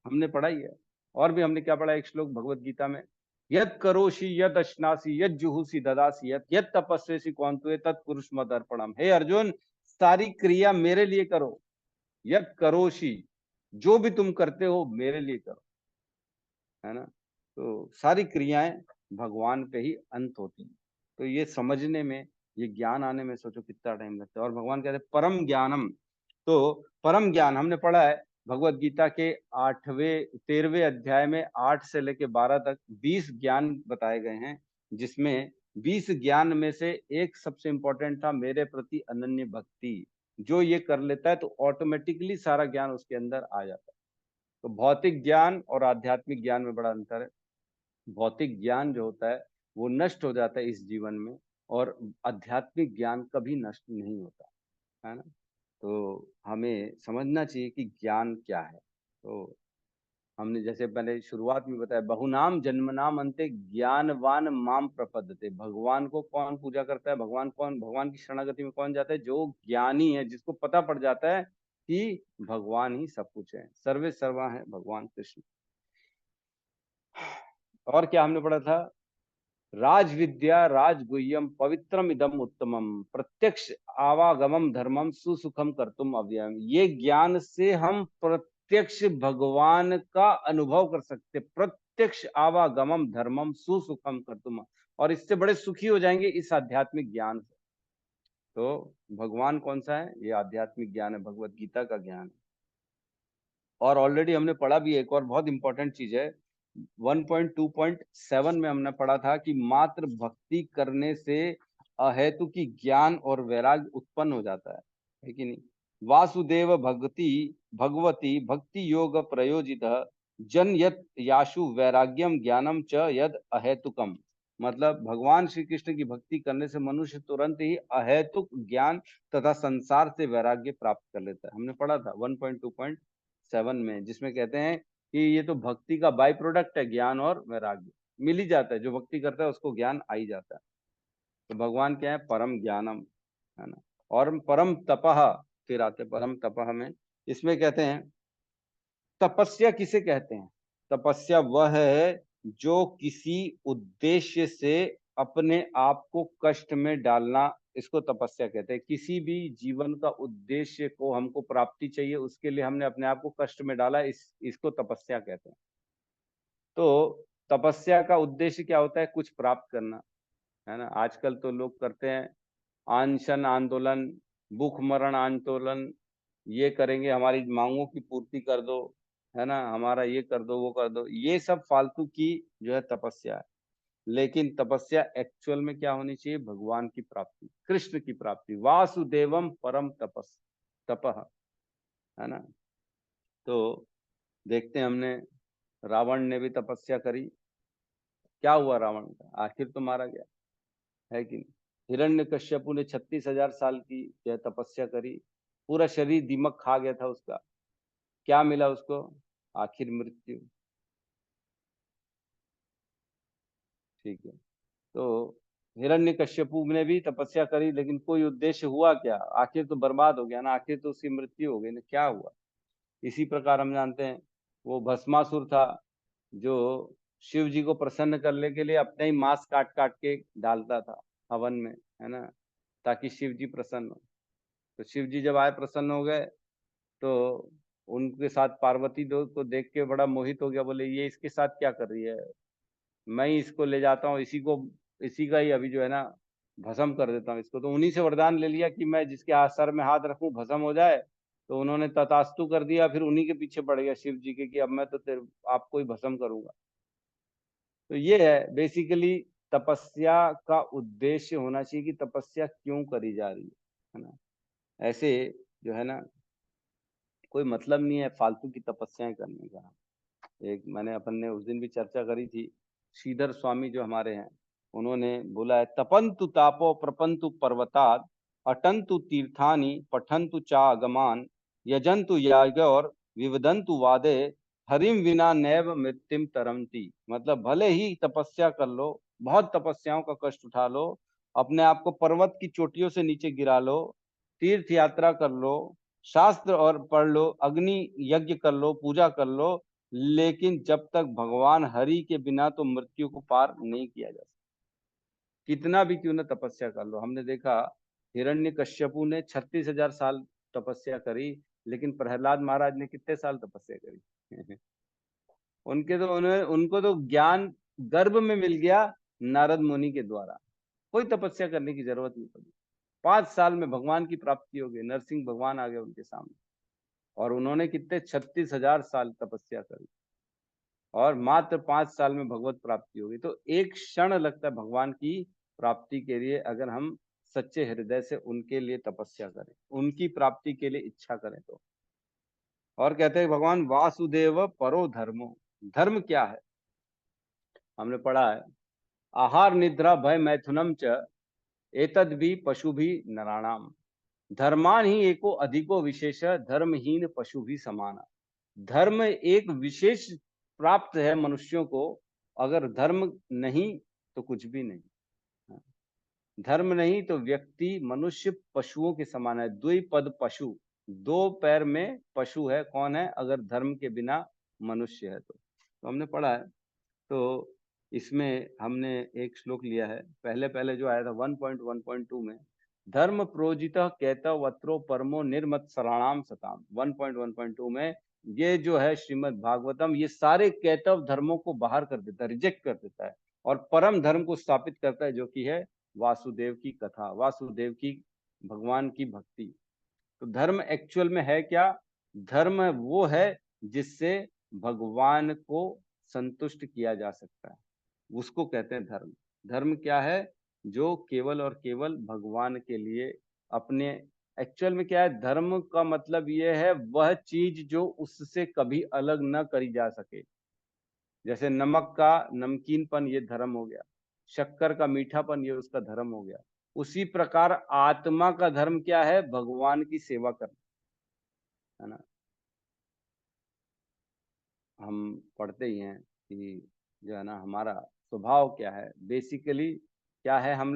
हमने पढ़ाई है। और भी हमने क्या पढ़ा? एक श्लोक भगवत गीता में, यद करोषि यद अश्नासी यद जुहुसी ददासी यद तपस्वेसी कौंतुये तत्कुरुष मदर्पणम। हे अर्जुन, सारी क्रिया मेरे लिए करो। यद करोषि, जो भी तुम करते हो मेरे लिए करो, है ना। तो सारी क्रियाएं भगवान पे ही अंत होती है। तो ये समझने में, ये ज्ञान आने में सोचो कितना टाइम लगता है। और भगवान कहते हैं परम ज्ञानम। तो परम ज्ञान हमने पढ़ा है भगवत गीता के 13वें अध्याय में 8 से लेके 12 तक 20 ज्ञान बताए गए हैं, जिसमें 20 ज्ञान में से एक सबसे इंपॉर्टेंट था मेरे प्रति अनन्य भक्ति। जो ये कर लेता है तो ऑटोमेटिकली सारा ज्ञान उसके अंदर आ जाता है। तो भौतिक ज्ञान और आध्यात्मिक ज्ञान में बड़ा अंतर है। भौतिक ज्ञान जो होता है वो नष्ट हो जाता है इस जीवन में, और आध्यात्मिक ज्ञान कभी नष्ट नहीं होता है ना। तो हमें समझना चाहिए कि ज्ञान क्या है। तो हमने जैसे पहले शुरुआत में बताया, बहुनाम जन्मनाम अंते ज्ञानवान माम प्रपद्यते। भगवान को कौन पूजा करता है, भगवान कौन, भगवान की शरणागति में कौन जाता है? जो ज्ञानी है, जिसको पता पड़ जाता है कि भगवान ही सब कुछ है, सर्वे सर्वा है भगवान कृष्ण। और क्या हमने पढ़ा था? राज विद्या राजगुह्यम पवित्रम इदम उत्तमम प्रत्यक्ष आवागमम धर्मम सुसुखम कर्तुम अव्ययम। ये ज्ञान से हम प्रत्यक्ष भगवान का अनुभव कर सकते, प्रत्यक्ष आवागमम धर्मम सुसुखम कर्तुम, और इससे बड़े सुखी हो जाएंगे इस आध्यात्मिक ज्ञान से। तो भगवान कौन सा है? ये आध्यात्मिक ज्ञान है, भगवत गीता का ज्ञान है। और ऑलरेडी हमने पढ़ा भी, एक और बहुत इंपॉर्टेंट चीज है, 1.2.7 में हमने पढ़ा था कि मात्र भक्ति करने से अहेतु की ज्ञान और वैराग्य उत्पन्न हो जाता है कि नहीं? वासुदेव भक्ति भगवती भक्ति योग प्रयोजित जन यत याशु वैराग्यम ज्ञानम च यद अहेतुकम। मतलब भगवान श्री कृष्ण की भक्ति करने से मनुष्य तुरंत ही अहेतुक ज्ञान तथा संसार से वैराग्य प्राप्त कर लेता है। हमने पढ़ा था 1.2.7 में, जिसमें कहते हैं कि ये तो भक्ति का बाई प्रोडक्ट है, ज्ञान और वैराग्य मिल ही जाता है। जो भक्ति करता है उसको ज्ञान आ ही जाता है। तो भगवान क्या है? परम ज्ञानम, है ना। और परम तपह, फिर आते परम तपह में। इसमें कहते हैं तपस्या किसे कहते हैं? तपस्या वह है जो किसी उद्देश्य से अपने आप को कष्ट में डालना, इसको तपस्या कहते हैं। किसी भी जीवन का उद्देश्य को हमको प्राप्ति चाहिए, उसके लिए हमने अपने आप को कष्ट में डाला, इसको तपस्या कहते हैं। तो तपस्या का उद्देश्य क्या होता है? कुछ प्राप्त करना, है ना। आजकल तो लोग करते हैं अनशन आंदोलन, भूख मरण आंदोलन, ये करेंगे, हमारी मांगों की पूर्ति कर दो, है ना, हमारा ये कर दो, वो कर दो। ये सब फालतू की जो है तपस्या है। लेकिन तपस्या एक्चुअल में क्या होनी चाहिए? भगवान की प्राप्ति, कृष्ण की प्राप्ति। वासुदेवम परम तपः, है ना। तो देखते हैं, हमने रावण ने भी तपस्या करी, क्या हुआ रावण का? आखिर तो मारा गया, है कि नहीं। हिरण्यकश्यपु ने 36,000 साल की यह तपस्या करी, पूरा शरीर दीमक खा गया था उसका, क्या मिला उसको? आखिर मृत्यु। ठीक है। तो हिरण्यकश्यपु ने भी तपस्या करी, लेकिन कोई उद्देश्य हुआ क्या? आखिर तो बर्बाद हो गया ना, आखिर तो उसकी मृत्यु हो गई ना, क्या हुआ? इसी प्रकार हम जानते हैं वो भस्मासुर था, जो शिव जी को प्रसन्न करने के लिए अपने ही मांस काट काट के डालता था हवन में, है ना, ताकि शिव जी प्रसन्न हो। तो शिव जी जब आए, प्रसन्न हो गए, तो उनके साथ पार्वती को देख के बड़ा मोहित हो गया, बोले ये इसके साथ क्या कर रही है, मैं ही इसको ले जाता हूँ, इसी का ही अभी जो है ना भस्म कर देता हूँ इसको। तो उन्हीं से वरदान ले लिया कि मैं जिसके हाथ सर में हाथ रखूं भस्म हो जाए। तो उन्होंने तथास्तु कर दिया, फिर उन्हीं के पीछे पड़ गया शिव जी के कि अब मैं तो आपको ही भस्म करूंगा। तो ये है बेसिकली तपस्या का उद्देश्य होना चाहिए कि तपस्या क्यों करी जा रही है ना। ऐसे जो है ना कोई मतलब नहीं है फालतू की तपस्याएं करने का। एक मैंने अपन ने उस दिन भी चर्चा करी थी, श्रीधर स्वामी जो हमारे हैं, उन्होंने बोला है तपंतु तापो प्रपंतु पर्वताद अटंतु तीर्थानि पठंतु चागमान यजंतु याग और विवदंतु वादे हरिम विना नैव मृत्युम तरमती। मतलब भले ही तपस्या कर लो, बहुत तपस्याओं का कष्ट उठा लो, अपने आप को पर्वत की चोटियों से नीचे गिरा लो, तीर्थ यात्रा कर लो, शास्त्र और पढ़ लो, अग्नि यज्ञ कर लो, पूजा कर लो, लेकिन जब तक भगवान हरि के बिना तो मृत्यु को पार नहीं किया जा सकता। कितना भी क्यों ना तपस्या कर लो। हमने देखा हिरण्यकश्यपु ने 36,000 साल तपस्या करी, लेकिन प्रहलाद महाराज ने कितने साल तपस्या करी? उनको तो ज्ञान गर्भ में मिल गया नारद मुनि के द्वारा, कोई तपस्या करने की जरूरत नहीं पड़ी। 5 साल में भगवान की प्राप्ति हो गई, नरसिंह भगवान आ गए उनके सामने, और उन्होंने कितने 36,000 साल तपस्या करी, और मात्र 5 साल में भगवत प्राप्ति होगी। तो एक क्षण लगता है भगवान की प्राप्ति के लिए, अगर हम सच्चे हृदय से उनके लिए तपस्या करें, उनकी प्राप्ति के लिए इच्छा करें। तो और कहते हैं भगवान वासुदेव परो धर्मो, धर्म क्या है? हमने पढ़ा है आहार निद्रा भय मैथुनम च एतद भी पशु भी नराणाम, धर्मान ही एको अधिको विशेष धर्महीन पशु भी समाना। धर्म एक विशेष प्राप्त है मनुष्यों को, अगर धर्म नहीं तो कुछ भी नहीं। धर्म नहीं तो व्यक्ति मनुष्य पशुओं के समान है। द्विपद पशु, दो पैर में पशु है, कौन है? अगर धर्म के बिना मनुष्य है तो हमने पढ़ा है। तो इसमें हमने एक श्लोक लिया है, पहले जो आया था 1.1.2 में, धर्म प्रोजित कैतवत्रो परमो निर्मत्सराणाम सताम। 1.1.2 में ये जो है श्रीमद् भागवतम, ये सारे कैतव धर्मों को बाहर कर देता है, रिजेक्ट कर देता है, और परम धर्म को स्थापित करता है, जो कि है वासुदेव की कथा, वासुदेव की भगवान की भक्ति। तो धर्म एक्चुअल में है क्या? धर्म वो है जिससे भगवान को संतुष्ट किया जा सकता है, उसको कहते हैं धर्म। धर्म क्या है? जो केवल और केवल भगवान के लिए अपने, एक्चुअल में क्या है? धर्म का मतलब ये है वह चीज जो उससे कभी अलग न करी जा सके। जैसे नमक का नमकीनपन ये धर्म हो गया, शक्कर का मीठापन ये उसका धर्म हो गया। उसी प्रकार आत्मा का धर्म क्या है? भगवान की सेवा करना, है ना। हम पढ़ते ही हैं कि जो है ना हमारा स्वभाव क्या है, बेसिकली क्या है? हम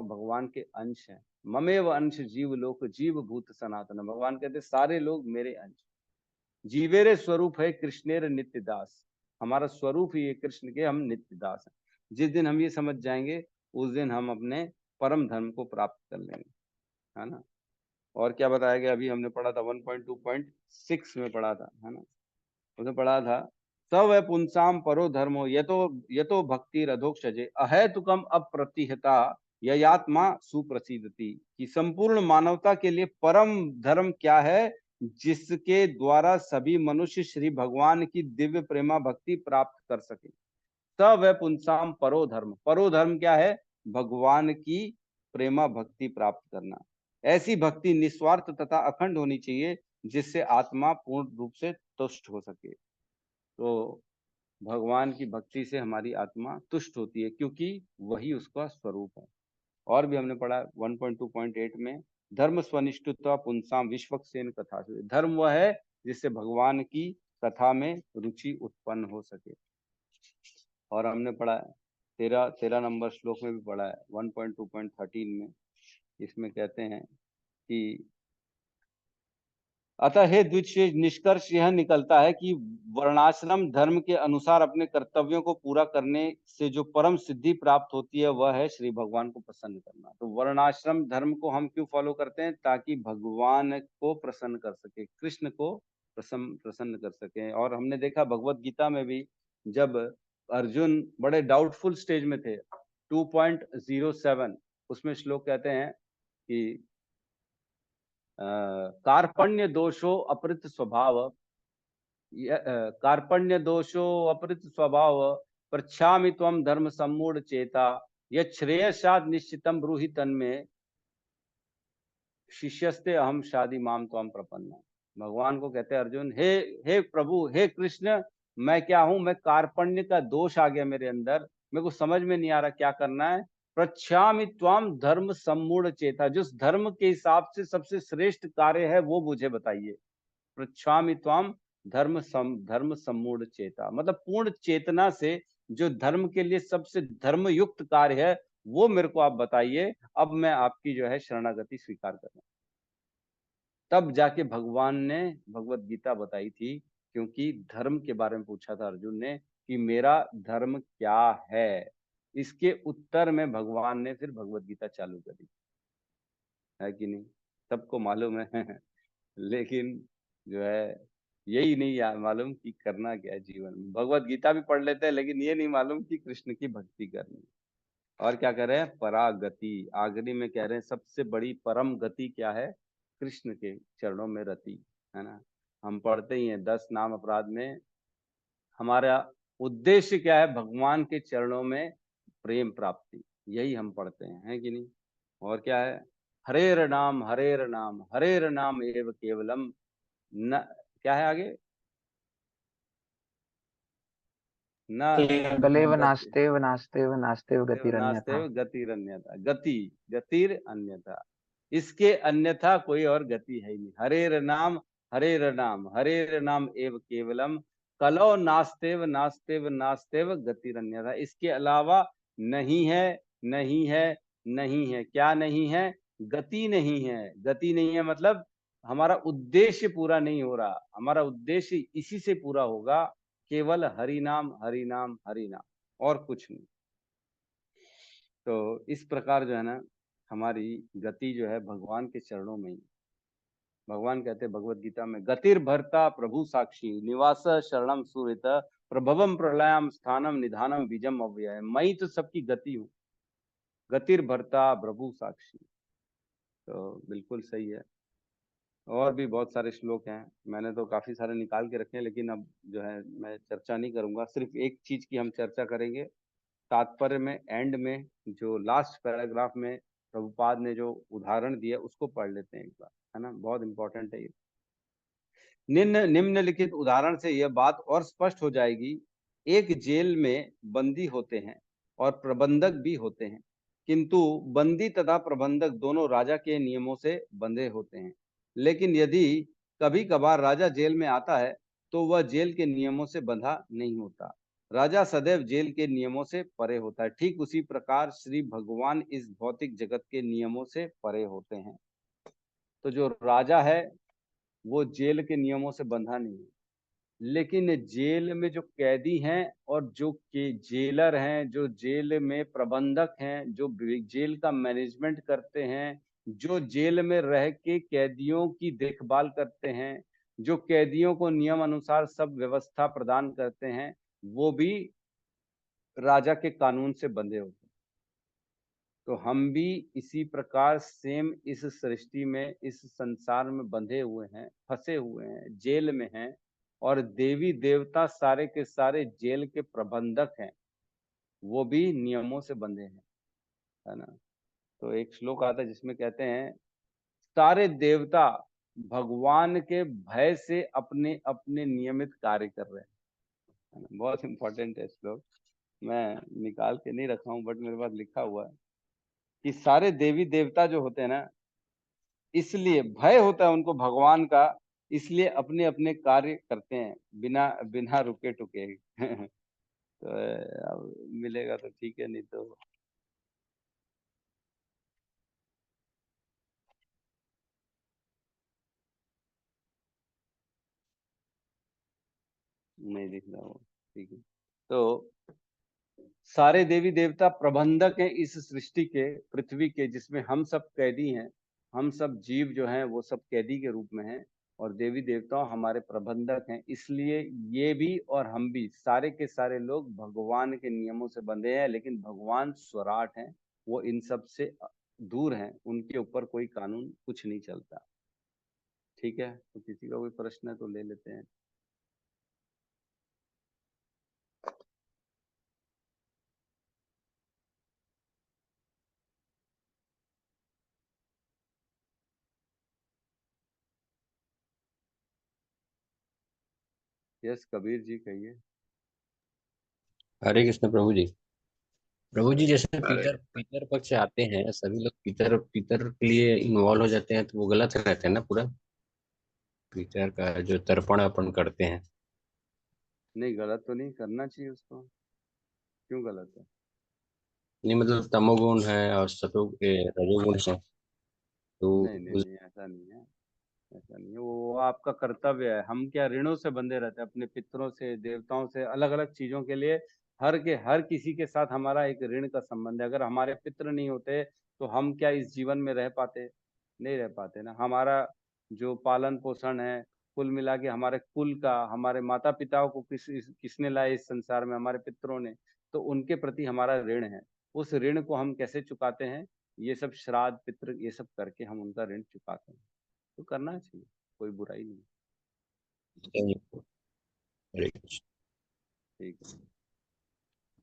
भगवान के अंश हैं। ममेव अंश जीव लोक जीव भूत सनातन, भगवान कहते सारे लोग मेरे अंश। जीवेरे स्वरूप है कृष्णेर नित्य दास, हमारा स्वरूप ही है कृष्ण के, हम नित्य दास हैं। जिस दिन हम ये समझ जाएंगे उस दिन हम अपने परम धर्म को प्राप्त कर लेंगे, है ना। और क्या बताया गया? अभी हमने पढ़ा था 1.2.6 में पढ़ा था, है ना। उसमें पढ़ा था सब है पुंसाम परो धर्मो यतो भक्ति रधोक्षजे अहेतुकम अप्रतिहता ययात्मा सुप्रसिद्धति, कि संपूर्ण मानवता के लिए परम धर्म क्या है? जिसके द्वारा सभी मनुष्य श्री भगवान की दिव्य प्रेमा भक्ति प्राप्त कर सके। सब है पुंसाम परो धर्म, परो धर्म क्या है? भगवान की प्रेमा भक्ति प्राप्त करना। ऐसी भक्ति निस्वार्थ तथा अखंड होनी चाहिए जिससे आत्मा पूर्ण रूप से तुष्ट हो सके। तो भगवान की भक्ति से हमारी आत्मा तुष्ट होती है, क्योंकि वही उसका स्वरूप है। और भी हमने पढ़ा 1.2.8 में, धर्म स्वनिष्ठुत्वा पुंसाम विश्वक्सेन कथा, धर्म वह है जिससे भगवान की कथा में रुचि उत्पन्न हो सके। और हमने पढ़ा है 13 नंबर श्लोक में भी पढ़ा है 1.2.13 में, इसमें कहते हैं कि अतः हे द्वितीय निष्कर्ष यह निकलता है कि वर्णाश्रम धर्म के अनुसार अपने कर्तव्यों को पूरा करने से जो परम सिद्धि प्राप्त होती है वह है श्री भगवान को प्रसन्न करना। तो वर्णाश्रम धर्म को हम क्यों फॉलो करते हैं? ताकि भगवान को प्रसन्न कर सके, कृष्ण को प्रसन्न कर सके। और हमने देखा भगवत गीता में भी, जब अर्जुन बड़े डाउटफुल स्टेज में थे, 2.07 उसमें श्लोक कहते हैं कि कार्पण्य दोषो अपृत स्वभाव, कार्पण्य दोषो अपृत स्वभाव पृच्छामि त्वं धर्म सम्मूढ़ चेता यच्छ्रेयस्यात् निश्चितं ब्रूहि तन्मे शिष्यस्ते अहम शादी माम त्वं प्रपन्ना। भगवान को कहते हैं अर्जुन, हे प्रभु, हे कृष्ण, मैं क्या हूं? मैं कार्पण्य का दोष आ गया मेरे अंदर, मेरे को समझ में नहीं आ रहा क्या करना है। पृच्छामि त्वाम धर्म सम्मूढ़ चेता, जिस धर्म के हिसाब से सबसे श्रेष्ठ कार्य है वो मुझे बताइए। पृच्छामि त्वाम धर्म सम्मूढ़ चेता, मतलब पूर्ण चेतना से जो धर्म के लिए सबसे धर्म युक्त कार्य है वो मेरे को आप बताइए, अब मैं आपकी जो है शरणागति स्वीकार कर रहा हूं। तब जाके भगवान ने भगवत गीता बताई थी, क्योंकि धर्म के बारे में पूछा था अर्जुन ने कि मेरा धर्म क्या है। इसके उत्तर में भगवान ने फिर भगवत गीता चालू करी, है कि नहीं? सबको मालूम है लेकिन जो है यही नहीं मालूम कि करना क्या है जीवन में। भगवत गीता भी पढ़ लेते हैं लेकिन ये नहीं मालूम कि कृष्ण की भक्ति करनी। और क्या कह रहे हैं? परागति, आखिरी में कह रहे हैं सबसे बड़ी परम गति क्या है? कृष्ण के चरणों में रति, है ना। हम पढ़ते ही हैं 10 नाम अपराध में, हमारा उद्देश्य क्या है? भगवान के चरणों में प्रेम प्राप्ति, यही हम पढ़ते हैं, है कि नहीं? और क्या है, हरेर नाम हरेर नाम हरेर नाम एव केवलम न, क्या है आगे, न कलेव गति नास्तेव नास्तेव नास्तेव गतिरन्यथा। नास्तेव गतिरन्यथा, गति गतिर अन्यथा, इसके अन्यथा कोई और गति है ही नहीं। हरेर नाम हरेर नाम एव केवलम, कलो नास्तेव नास्तेव नास्तेव गतिरन्यथा, इसके अलावा नहीं है नहीं है नहीं है। क्या नहीं है, गति नहीं है। गति नहीं है मतलब हमारा उद्देश्य पूरा नहीं हो रहा, हमारा उद्देश्य इसी से पूरा होगा, केवल हरि नाम हरि नाम हरि नाम, और कुछ नहीं। तो इस प्रकार जो है ना, हमारी गति जो है भगवान के चरणों में ही। भगवान कहते हैं भगवत गीता में, गतिर भरता प्रभु साक्षी निवास शरणम सुहृत प्रभवम प्रलयम स्थानम निधानम बीजम अव्यय, मैं तो सबकी गति हूँ, गतिर भरता प्रभु साक्षी। तो बिल्कुल सही है। और भी बहुत सारे श्लोक हैं, मैंने तो काफी सारे निकाल के रखे हैं, लेकिन अब जो है मैं चर्चा नहीं करूंगा, सिर्फ एक चीज की हम चर्चा करेंगे। तात्पर्य में एंड में जो लास्ट पैराग्राफ में प्रभुपाद ने जो उदाहरण दिया उसको पढ़ लेते हैं एक बार, है ना, बहुत इंपॉर्टेंट है ये। निम्नलिखित उदाहरण से यह बात और स्पष्ट हो जाएगी, एक जेल में बंदी होते हैं और प्रबंधक भी होते हैं, किंतु बंदी तथा प्रबंधक दोनों राजा के नियमों से बंधे होते हैं। लेकिन यदि कभी कभार राजा जेल में आता है तो वह जेल के नियमों से बंधा नहीं होता, राजा सदैव जेल के नियमों से परे होता है। ठीक उसी प्रकार श्री भगवान इस भौतिक जगत के नियमों से परे होते हैं। तो जो राजा है वो जेल के नियमों से बंधा नहीं है, लेकिन जेल में जो कैदी हैं और जो के जेलर हैं, जो जेल में प्रबंधक हैं, जो जेल का मैनेजमेंट करते हैं, जो जेल में रह के कैदियों की देखभाल करते हैं, जो कैदियों को नियम अनुसार सब व्यवस्था प्रदान करते हैं, वो भी राजा के कानून से बंधे होते हैं। तो हम भी इसी प्रकार सेम इस सृष्टि में, इस संसार में बंधे हुए हैं, फंसे हुए हैं, जेल में हैं, और देवी देवता सारे के सारे जेल के प्रबंधक हैं, वो भी नियमों से बंधे हैं, है ना। तो एक श्लोक आता है जिसमें कहते हैं, सारे देवता भगवान के भय से अपने अपने नियमित कार्य कर रहे हैं, है ना? बहुत इंपॉर्टेंट है श्लोक, मैं निकाल के नहीं रखा हूँ बट मेरे पास लिखा हुआ है कि सारे देवी देवता जो होते हैं ना, इसलिए भय होता है उनको भगवान का, इसलिए अपने अपने कार्य करते हैं बिना बिना रुके टुके। तो अब मिलेगा तो ठीक है, नहीं तो नहीं दिख रहा वो, ठीक है। तो सारे देवी देवता प्रबंधक हैं इस सृष्टि के, पृथ्वी के, जिसमें हम सब कैदी हैं, हम सब जीव जो हैं वो सब कैदी के रूप में हैं, और देवी देवताओं हमारे प्रबंधक हैं। इसलिए ये भी और हम भी सारे के सारे लोग भगवान के नियमों से बंधे हैं, लेकिन भगवान स्वराट हैं, वो इन सब से दूर हैं, उनके ऊपर कोई कानून कुछ नहीं चलता। ठीक है, तो किसी का कोई प्रश्न है तो ले लेते हैं। यस कबीर जी कहिए। हरे कृष्ण प्रभु जी। प्रभु जी, जैसे अरे पितर पितर पक्ष से आते हैं, सभी लोग पितर पितर के लिए इन्वॉल्व हो जाते हैं, तो वो गलत रहते हैं ना पूरा, पितर का जो तर्पण अपन करते हैं। नहीं, गलत तो नहीं, करना चाहिए उसको, क्यों गलत है। नहीं मतलब तमोगुण है और रजोगुण है, तो नहीं नहीं नहीं, ऐसा नहीं है, ऐसा नहीं है, वो आपका कर्तव्य है। हम क्या ऋणों से बंधे रहते हैं, अपने पितरों से, देवताओं से, अलग अलग चीजों के लिए। हर किसी के साथ हमारा एक ऋण का संबंध है। अगर हमारे पितर नहीं होते तो हम क्या इस जीवन में रह पाते, नहीं रह पाते ना। हमारा जो पालन पोषण है, कुल मिला के हमारे कुल का, हमारे माता पिताओं को किसने लाया इस संसार में, हमारे पितरों ने। तो उनके प्रति हमारा ऋण है, उस ऋण को हम कैसे चुकाते हैं, ये सब श्राद्ध पितृ ये सब करके हम उनका ऋण चुकाते हैं। तो करना चाहिए, कोई बुराई नहीं। हरे कृष्ण। ठीक है।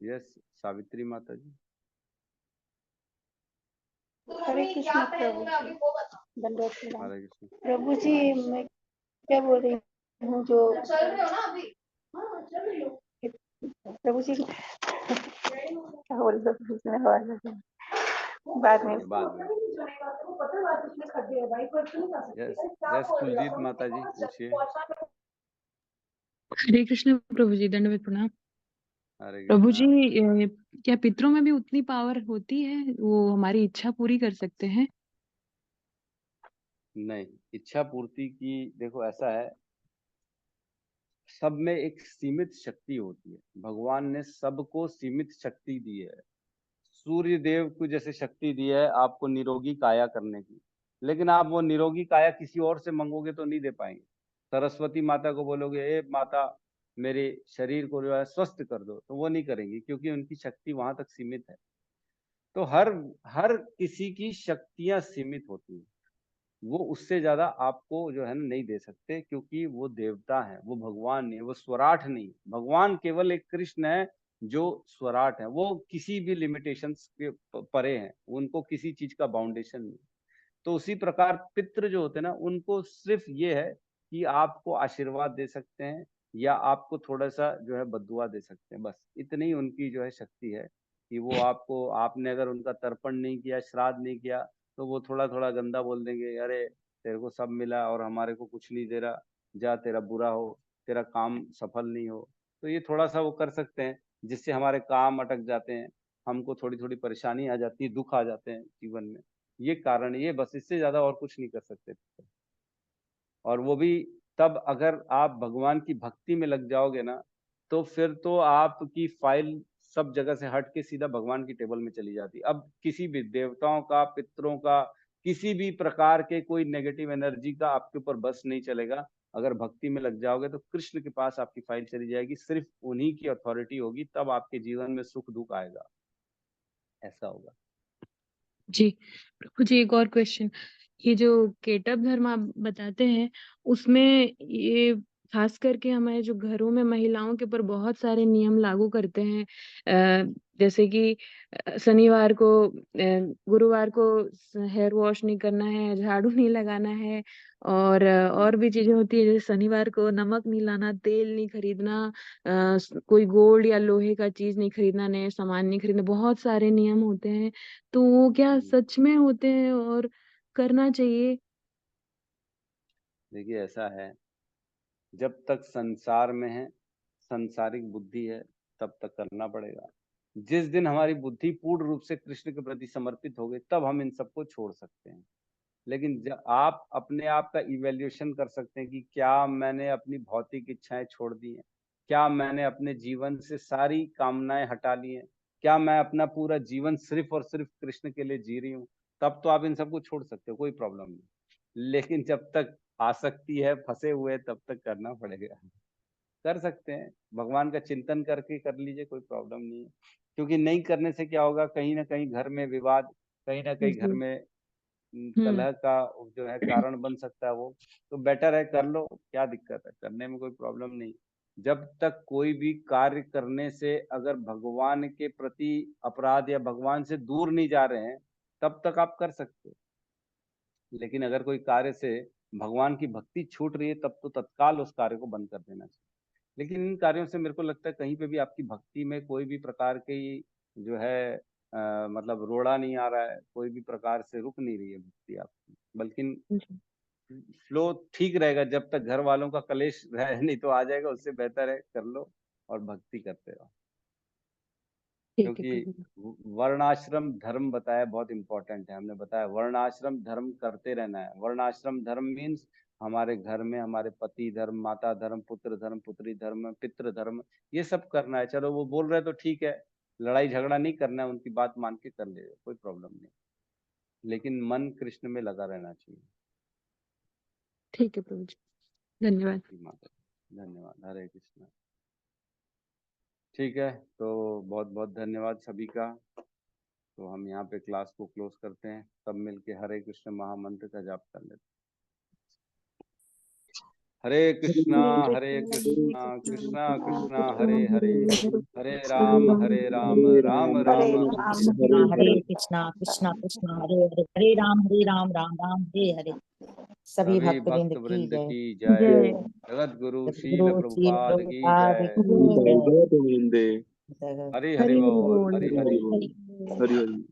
यस सावित्री माता जी। हरे कृष्ण प्रभु जी, दंडवत प्रणाम। हरे कृष्ण। प्रभु जी, मैं क्या बोल रही हूँ जो प्रभु जी क्या बोल रहे थे, उसमें आवाज आ गई। बाद में बाद में यस यस कुलजीत माता जी पूछिए। हरे कृष्ण प्रभु जी, दंडवत प्रणाम। हरे प्रभु कृष्णा। जी, क्या पितरों में भी उतनी पावर होती है, वो हमारी इच्छा पूरी कर सकते हैं? नहीं, इच्छा पूर्ति की देखो ऐसा है, सब में एक सीमित शक्ति होती है। भगवान ने सबको सीमित शक्ति दी है। सूर्य देव को जैसे शक्ति दी है आपको निरोगी काया करने की, लेकिन आप वो निरोगी काया किसी और से मांगोगे तो नहीं दे पाएंगे। सरस्वती माता को बोलोगे ए माता मेरे शरीर को जो है स्वस्थ कर दो, तो वो नहीं करेंगी, क्योंकि उनकी शक्ति वहां तक सीमित है। तो हर हर किसी की शक्तियां सीमित होती हैं। वो उससे ज्यादा आपको जो है ना नहीं दे सकते, क्योंकि वो देवता है, वो भगवान नहीं, वो स्वराट नहीं। भगवान केवल एक कृष्ण है जो स्वराट है, वो किसी भी लिमिटेशंस के परे हैं, उनको किसी चीज का बाउंडेशन नहीं। तो उसी प्रकार पितृ जो होते हैं ना, उनको सिर्फ ये है कि आपको आशीर्वाद दे सकते हैं या आपको थोड़ा सा जो है बद्दुआ दे सकते हैं, बस इतनी ही उनकी जो है शक्ति है कि वो आपको, आपने अगर उनका तर्पण नहीं किया, श्राद्ध नहीं किया, तो वो थोड़ा थोड़ा गंदा बोल देंगे, अरे तेरे को सब मिला और हमारे को कुछ नहीं दे रहा, जा तेरा बुरा हो, तेरा काम सफल नहीं हो। तो ये थोड़ा सा वो कर सकते हैं, जिससे हमारे काम अटक जाते हैं, हमको थोड़ी थोड़ी परेशानी आ जाती है, दुख आ जाते हैं जीवन में। ये कारण, ये बस, इससे ज्यादा और कुछ नहीं कर सकते। और वो भी तब अगर आप भगवान की भक्ति में लग जाओगे ना, तो फिर तो आपकी फाइल सब जगह से हट के सीधा भगवान की टेबल में चली जाती। अब किसी भी देवताओं का, पितरों का, किसी भी प्रकार के कोई नेगेटिव एनर्जी का आपके ऊपर बस नहीं चलेगा। अगर भक्ति में लग जाओगे तो कृष्ण के पास आपकी फाइल चली जाएगी, सिर्फ उन्हीं की अथॉरिटी होगी, तब आपके जीवन में सुख दुख आएगा, ऐसा होगा। जी प्रभु जी, एक और क्वेश्चन। ये जो केटव धर्म आप बताते हैं, उसमें ये खास करके हमारे जो घरों में महिलाओं के ऊपर बहुत सारे नियम लागू करते हैं। जैसे कि शनिवार को, गुरुवार को हेयर वॉश नहीं करना है, झाड़ू नहीं लगाना है, और भी चीजें होती है, जैसे शनिवार को नमक नहीं लाना, तेल नहीं खरीदना, कोई गोल्ड या लोहे का चीज नहीं खरीदना, नए सामान नहीं खरीदना, बहुत सारे नियम होते हैं। तो वो क्या सच में होते हैं और करना चाहिए? देखिए ऐसा है, जब तक संसार में है, संसारिक बुद्धि है, तब तक करना पड़ेगा। जिस दिन हमारी बुद्धि पूर्ण रूप से कृष्ण के प्रति समर्पित हो गई, तब हम इन सबको छोड़ सकते हैं। लेकिन जब आप अपने आप का इवैल्यूएशन कर सकते हैं कि क्या मैंने अपनी भौतिक इच्छाएं छोड़ दी हैं, क्या मैंने अपने जीवन से सारी कामनाएं हटा ली हैं, क्या मैं अपना पूरा जीवन सिर्फ और सिर्फ कृष्ण के लिए जी रही हूँ, तब तो आप इन सबको छोड़ सकते हो, कोई प्रॉब्लम नहीं। लेकिन जब तक आसक्ति है, फंसे हुए, तब तक करना पड़ेगा। कर सकते हैं, भगवान का चिंतन करके कर लीजिए, कोई प्रॉब्लम नहीं है। क्योंकि नहीं करने से क्या होगा, कहीं ना कहीं घर में विवाद, कहीं ना कहीं घर जी। में हम्म। कलह का जो है कारण बन सकता है वो। तो बेटर है कर लो, क्या दिक्कत है, करने में कोई प्रॉब्लम नहीं। जब तक कोई भी कार्य करने से अगर भगवान के प्रति अपराध या भगवान से दूर नहीं जा रहे हैं, तब तक आप कर सकते हो। लेकिन अगर कोई कार्य से भगवान की भक्ति छूट रही है, तब तो तत्काल उस कार्य को बंद कर देना चाहिए। लेकिन इन कार्यों से मेरे को लगता है कहीं पे भी आपकी भक्ति में कोई भी प्रकार की जो है मतलब रोड़ा नहीं आ रहा है, कोई भी प्रकार से रुक नहीं रही है भक्ति आपकी, बल्कि जी। फ्लो ठीक रहेगा। जब तक घर वालों का कलेश रहे नहीं तो आ जाएगा, उससे बेहतर है कर लो और भक्ति करते रहो। ठीक है क्योंकि प्रभु जी। वर्णाश्रम धर्म बताया बहुत इंपॉर्टेंट है, हमने बताया वर्णाश्रम धर्म करते रहना है। वर्णाश्रम धर्म मीन्स हमारे घर में हमारे पति धर्म, माता धर्म, पुत्र धर्म, पुत्री धर्म, पितृ धर्म, ये सब करना है। चलो वो बोल रहे तो ठीक है, लड़ाई झगड़ा नहीं करना है, उनकी बात मान के कर ले, कोई प्रॉब्लम नहीं। लेकिन मन कृष्ण में लगा रहना चाहिए। ठीक है प्रभु जी, धन्यवाद। माता, धन्यवाद। हरे कृष्ण। ठीक है, तो बहुत बहुत धन्यवाद सभी का। तो हम यहाँ पे क्लास को क्लोज करते हैं, सब मिलके हरे कृष्ण महामंत्र का जाप कर लेते हैं। हरे कृष्णा कृष्णा कृष्णा हरे हरे, हरे राम राम राम हरे राम राम हरे कृष्णा कृष्णा कृष्णा हरे हरे, हरे राम राम राम हरे हरे। सभी सभी भक्तवृंद भक्त की वृंद जय। की जय। जय। जगत गुरु शील सद्गुरु श्री प्रभुपाद की प्रभुपाद जय। की जय। हरि हरि हरि बोल, बोल। हरि हरि। हरि बोल। हरि हरि।